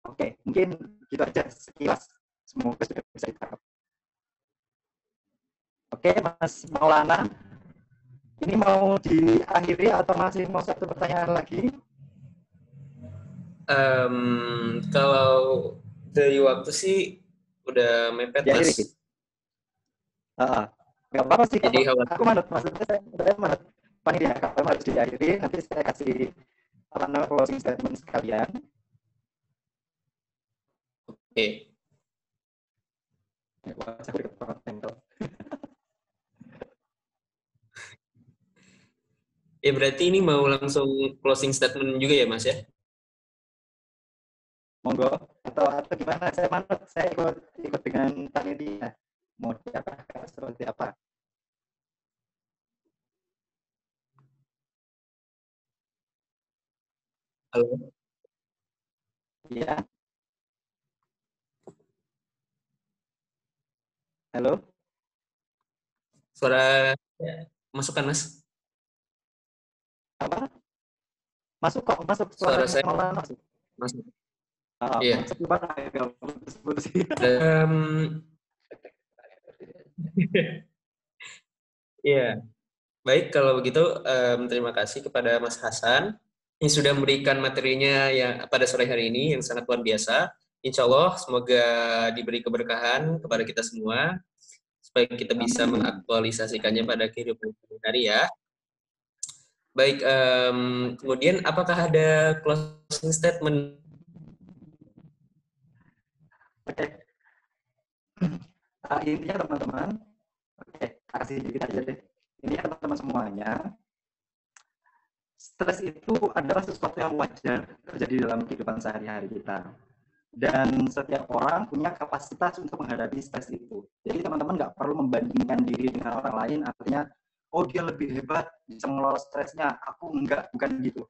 Oke, mungkin gitu aja sekilas. Semoga sudah bisa ditangkap. Oke, Mas Maulana, ini mau diakhiri atau masih mau satu pertanyaan lagi? Kalau dari waktu sih udah mepet, Mas. Nggak apa-apa sih, jadi aku manut, maksudnya saya manut panitia kalau harus diakhiri, nanti saya kasih closing statement sekalian. Oke. Ya berarti ini mau langsung closing statement juga ya Mas ya? Monggo, atau gimana, saya manut, saya ikut dengan panitia. Mau diapakan seperti apa? Halo. Iya. Halo. Suara masukkan, Mas. Apa? Masuk kok, masuk Suara suara saya Maulana masuk. masuk. Iya. Iya. Masuk gimana ya kalau putus-putus sih. Iya. Baik, kalau begitu terima kasih kepada Mas Hasan yang sudah memberikan materinya yang pada sore hari ini yang sangat luar biasa. Insya Allah semoga diberi keberkahan kepada kita semua supaya kita bisa Amin. mengaktualisasikannya pada kehidupan sehari-hari ya. Baik, kemudian apakah ada closing statement? Oke. Intinya teman-teman, oke, kasih dikit aja deh. Intinya teman-teman semuanya, stres itu adalah sesuatu yang wajar terjadi dalam kehidupan sehari-hari kita. Dan setiap orang punya kapasitas untuk menghadapi stres itu. Jadi teman-teman nggak perlu membandingkan diri dengan orang lain, artinya, oh dia lebih hebat, bisa mengelola stresnya, aku enggak, bukan gitu.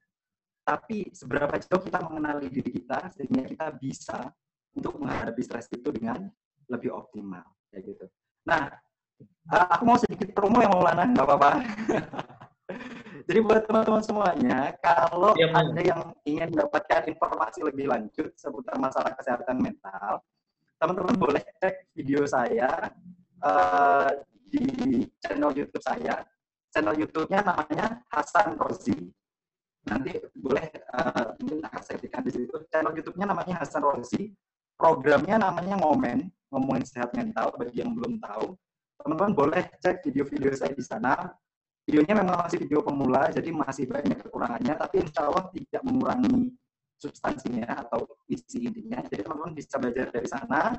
Tapi seberapa jauh kita mengenali diri kita, sehingga kita bisa untuk menghadapi stres itu dengan lebih optimal. Kayak gitu. Nah, aku mau sedikit promo yang Maulana, nggak apa-apa. Jadi buat teman-teman semuanya, kalau ada yang ingin mendapatkan informasi lebih lanjut seputar masalah kesehatan mental, teman-teman boleh cek video saya di channel YouTube saya. Channel YouTube-nya namanya Hasan Rozi. Nanti boleh mungkin akan saya berikan di situ. Channel YouTube-nya namanya Hasan Rozi. Programnya namanya ngomongin sehat mental. Bagi yang belum tahu, teman-teman boleh cek video-video saya di sana. Videonya memang masih video pemula, jadi masih banyak kekurangannya, tapi insya Allah tidak mengurangi substansinya atau isi intinya. Jadi teman-teman bisa belajar dari sana,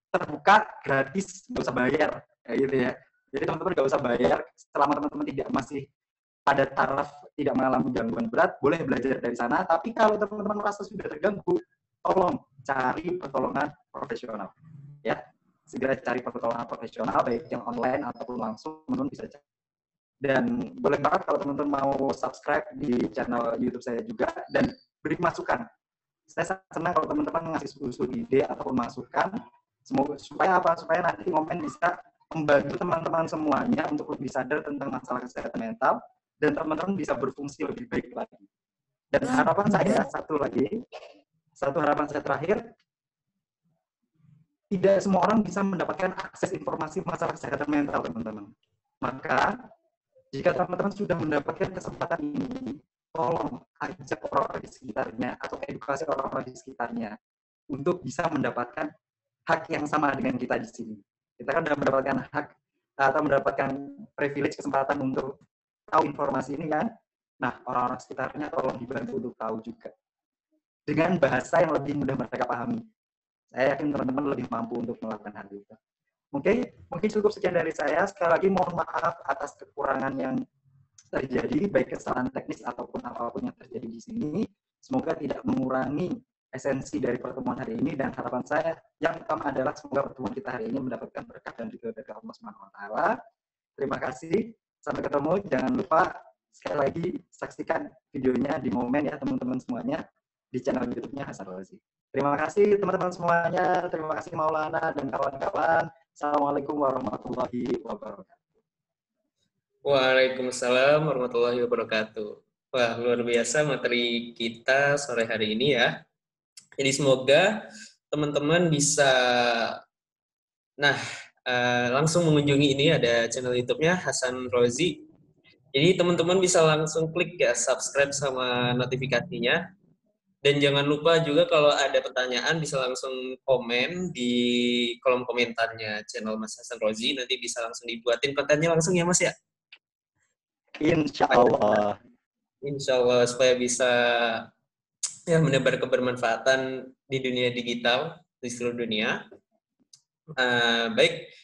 terbuka, gratis, nggak usah bayar, kayak gitu ya. Jadi teman-teman nggak usah bayar, selama teman-teman tidak masih pada taraf tidak mengalami gangguan berat, boleh belajar dari sana. Tapi kalau teman-teman merasa sudah terganggu, tolong cari pertolongan profesional. Ya, segera cari pertolongan profesional, baik yang online ataupun langsung, teman-teman bisa cari. Dan boleh banget kalau teman-teman mau subscribe di channel YouTube saya juga dan beri masukan. Saya senang kalau teman-teman ngasih usul ide ataupun masukan. Semoga supaya apa? Supaya nanti momen bisa membantu teman-teman semuanya untuk lebih sadar tentang masalah kesehatan mental dan teman-teman bisa berfungsi lebih baik lagi. Dan harapan saya satu harapan saya terakhir, tidak semua orang bisa mendapatkan akses informasi masalah kesehatan mental, teman-teman. Maka jika teman-teman sudah mendapatkan kesempatan ini, tolong ajak orang-orang di sekitarnya atau edukasi orang-orang di sekitarnya untuk bisa mendapatkan hak yang sama dengan kita di sini. Kita kan sudah mendapatkan hak atau mendapatkan privilege kesempatan untuk tahu informasi ini kan. Nah, orang-orang sekitarnya tolong dibantu untuk tahu juga. Dengan bahasa yang lebih mudah mereka pahami. Saya yakin teman-teman lebih mampu untuk melakukan hal itu. Mungkin cukup sekian dari saya. Sekali lagi mohon maaf atas kekurangan yang terjadi, baik kesalahan teknis ataupun apapun yang terjadi di sini. Semoga tidak mengurangi esensi dari pertemuan hari ini, dan harapan saya yang utama adalah semoga pertemuan kita hari ini mendapatkan berkah dan juga dari Allah Subhanahu wa taala. Terima kasih. Sampai ketemu. Jangan lupa sekali lagi saksikan videonya di momen ya teman-teman semuanya di channel YouTube-nya Hasan Rozi. Terima kasih teman-teman semuanya. Terima kasih Maulana dan kawan-kawan. Assalamualaikum warahmatullahi wabarakatuh. Waalaikumsalam warahmatullahi wabarakatuh. Wah, luar biasa materi kita sore hari ini ya. Jadi semoga teman-teman bisa langsung mengunjungi ini, ada channel YouTube-nya Hasan Rozi. Jadi teman-teman bisa langsung klik ya subscribe sama notifikasinya. Dan jangan lupa juga kalau ada pertanyaan bisa langsung komen di kolom komentarnya channel Mas Hasan Rozi. Nanti bisa langsung dibuatin kontennya langsung ya Mas ya? Insya Allah. Insya Allah, supaya bisa ya menebar kebermanfaatan di dunia digital, di seluruh dunia. Baik,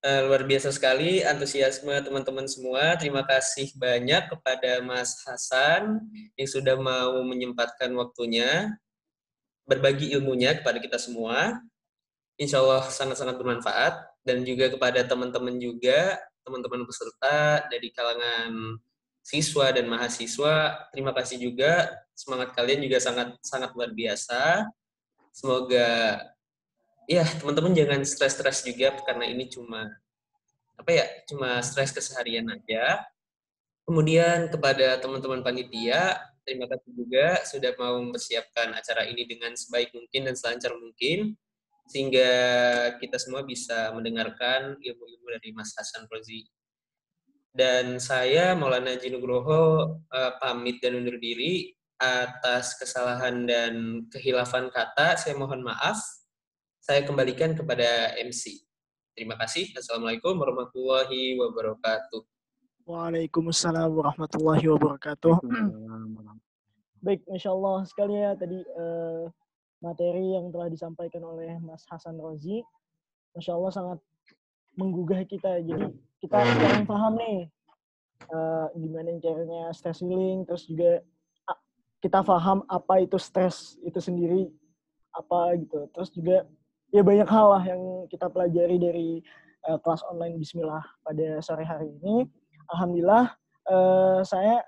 luar biasa sekali antusiasme teman-teman semua. Terima kasih banyak kepada Mas Hasan yang sudah mau menyempatkan waktunya, berbagi ilmunya kepada kita semua. Insya Allah sangat-sangat bermanfaat. Dan juga kepada teman-teman juga, teman-teman peserta dari kalangan siswa dan mahasiswa, terima kasih juga. Semangat kalian juga sangat luar biasa. Semoga ya teman-teman jangan stres-stres juga, karena ini cuma cuma stres keseharian aja. Kemudian kepada teman-teman panitia, terima kasih juga sudah mau mempersiapkan acara ini dengan sebaik mungkin dan selancar mungkin, sehingga kita semua bisa mendengarkan ilmu-ilmu dari Mas Hasan Rozi. Dan saya, Maulana Haji Nugroho, pamit dan undur diri. Atas kesalahan dan kehilafan kata, saya mohon maaf. Saya kembalikan kepada MC. Terima kasih. Assalamualaikum warahmatullahi wabarakatuh. Waalaikumsalam warahmatullahi wabarakatuh. Baik, Masya Allah sekali ya tadi materi yang telah disampaikan oleh Mas Hasan Rozi. Masya Allah sangat menggugah kita. Jadi kita sekarang paham nih gimana caranya stress healing, terus juga kita paham apa itu stres itu sendiri, apa gitu. Terus juga ya banyak hal lah yang kita pelajari dari kelas online Bismillah pada sore hari ini. Alhamdulillah saya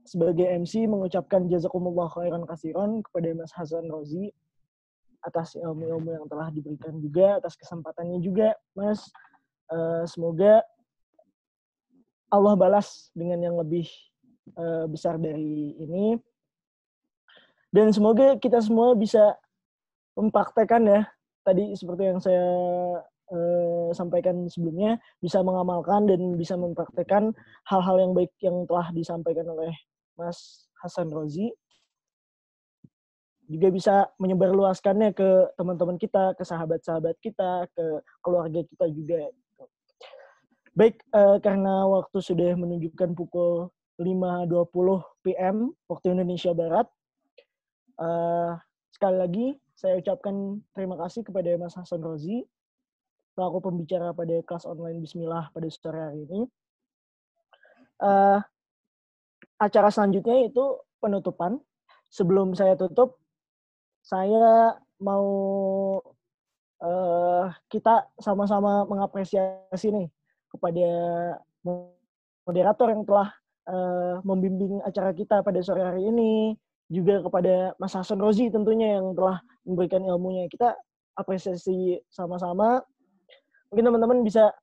sebagai MC mengucapkan jazakumullah khairan katsiran kepada Mas Hasan Rozi atas ilmu-ilmu yang telah diberikan juga, atas kesempatannya juga, Mas. Semoga Allah balas dengan yang lebih besar dari ini. Dan semoga kita semua bisa mempraktekkan ya, tadi seperti yang saya sampaikan sebelumnya, bisa mengamalkan dan bisa mempraktekkan hal-hal yang baik yang telah disampaikan oleh Mas Hasan Rozi. Juga bisa menyebarluaskannya ke teman-teman kita, ke sahabat-sahabat kita, ke keluarga kita juga. Baik, karena waktu sudah menunjukkan pukul 5.20 PM waktu Indonesia Barat, sekali lagi saya ucapkan terima kasih kepada Mas Hasan Rozi selaku pembicara pada kelas online Bismillah pada sore hari ini. Acara selanjutnya itu penutupan. Sebelum saya tutup, saya mau kita sama-sama mengapresiasi nih kepada moderator yang telah membimbing acara kita pada sore hari ini, juga kepada Mas Hasan Rozi tentunya yang telah memberikan ilmunya. Kita apresiasi sama-sama. Mungkin teman-teman bisa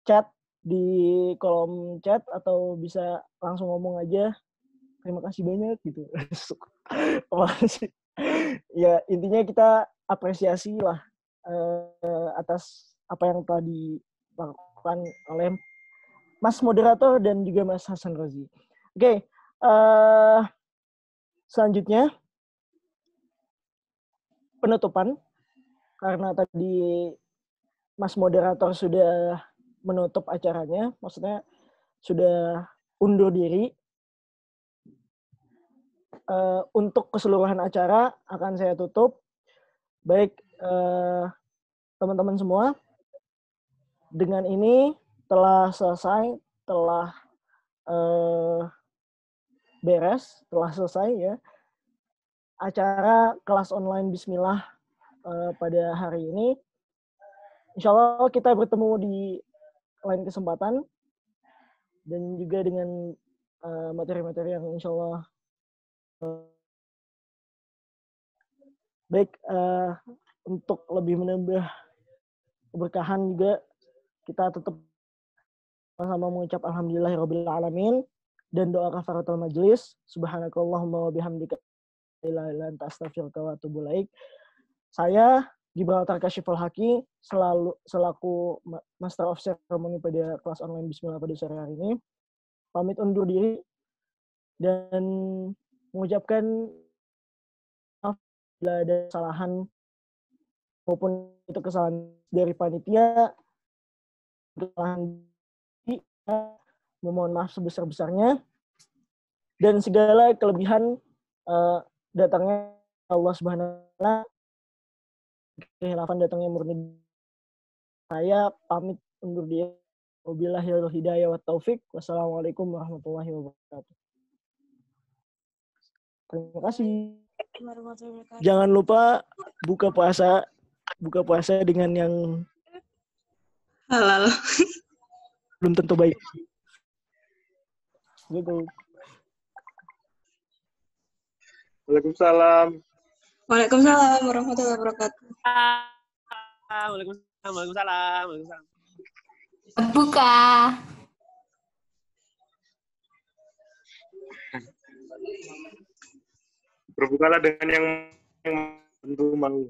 chat di kolom chat atau bisa langsung ngomong aja. Terima kasih banyak gitu. Terima kasih. Ya intinya kita apresiasi lah atas apa yang telah dilakukan oleh Mas moderator dan juga Mas Hasan Rozi. Oke, selanjutnya penutupan, karena tadi Mas moderator sudah menutup acaranya, maksudnya sudah undur diri. Untuk keseluruhan acara akan saya tutup. Baik, teman-teman semua, dengan ini telah selesai, telah beres, telah selesai ya acara kelas online Bismillah pada hari ini. Insya Allah kita bertemu di lain kesempatan dan juga dengan materi-materi yang insya Allah baik. Untuk lebih menambah keberkahan juga kita tetap sama-sama mengucap alhamdulillahirabbil alamin dan doa kafaratul majelis. Subhanakallahumma wa bihamdika la ilaha illa anta astaghfiruka wa atubu ilaik. Saya Gibraltar Kasyiful Haqi selaku Master of Ceremony pada kelas online Bismillah pada sore hari ini pamit undur diri dan mengucapkan maaf bila ada kesalahan maupun itu kesalahan dari panitia, kesalahan memohon maaf sebesar-besarnya, dan segala kelebihan datangnya Allah Subhanahu wa Ta'ala, kehilafan datangnya murni. Saya pamit undur diri. Wabillahil hidayah wa taufik. Wassalamualaikum warahmatullahi wabarakatuh. Terima kasih. Jangan lupa buka puasa dengan yang halal. Belum tentu baik. Gitu. Waalaikumsalam. Waalaikumsalam warahmatullahi wabarakatuh. Waalaikumsalam. Waalaikumsalam. Waalaikumsalam. Buka. Berbukalah dengan yang tentu mau.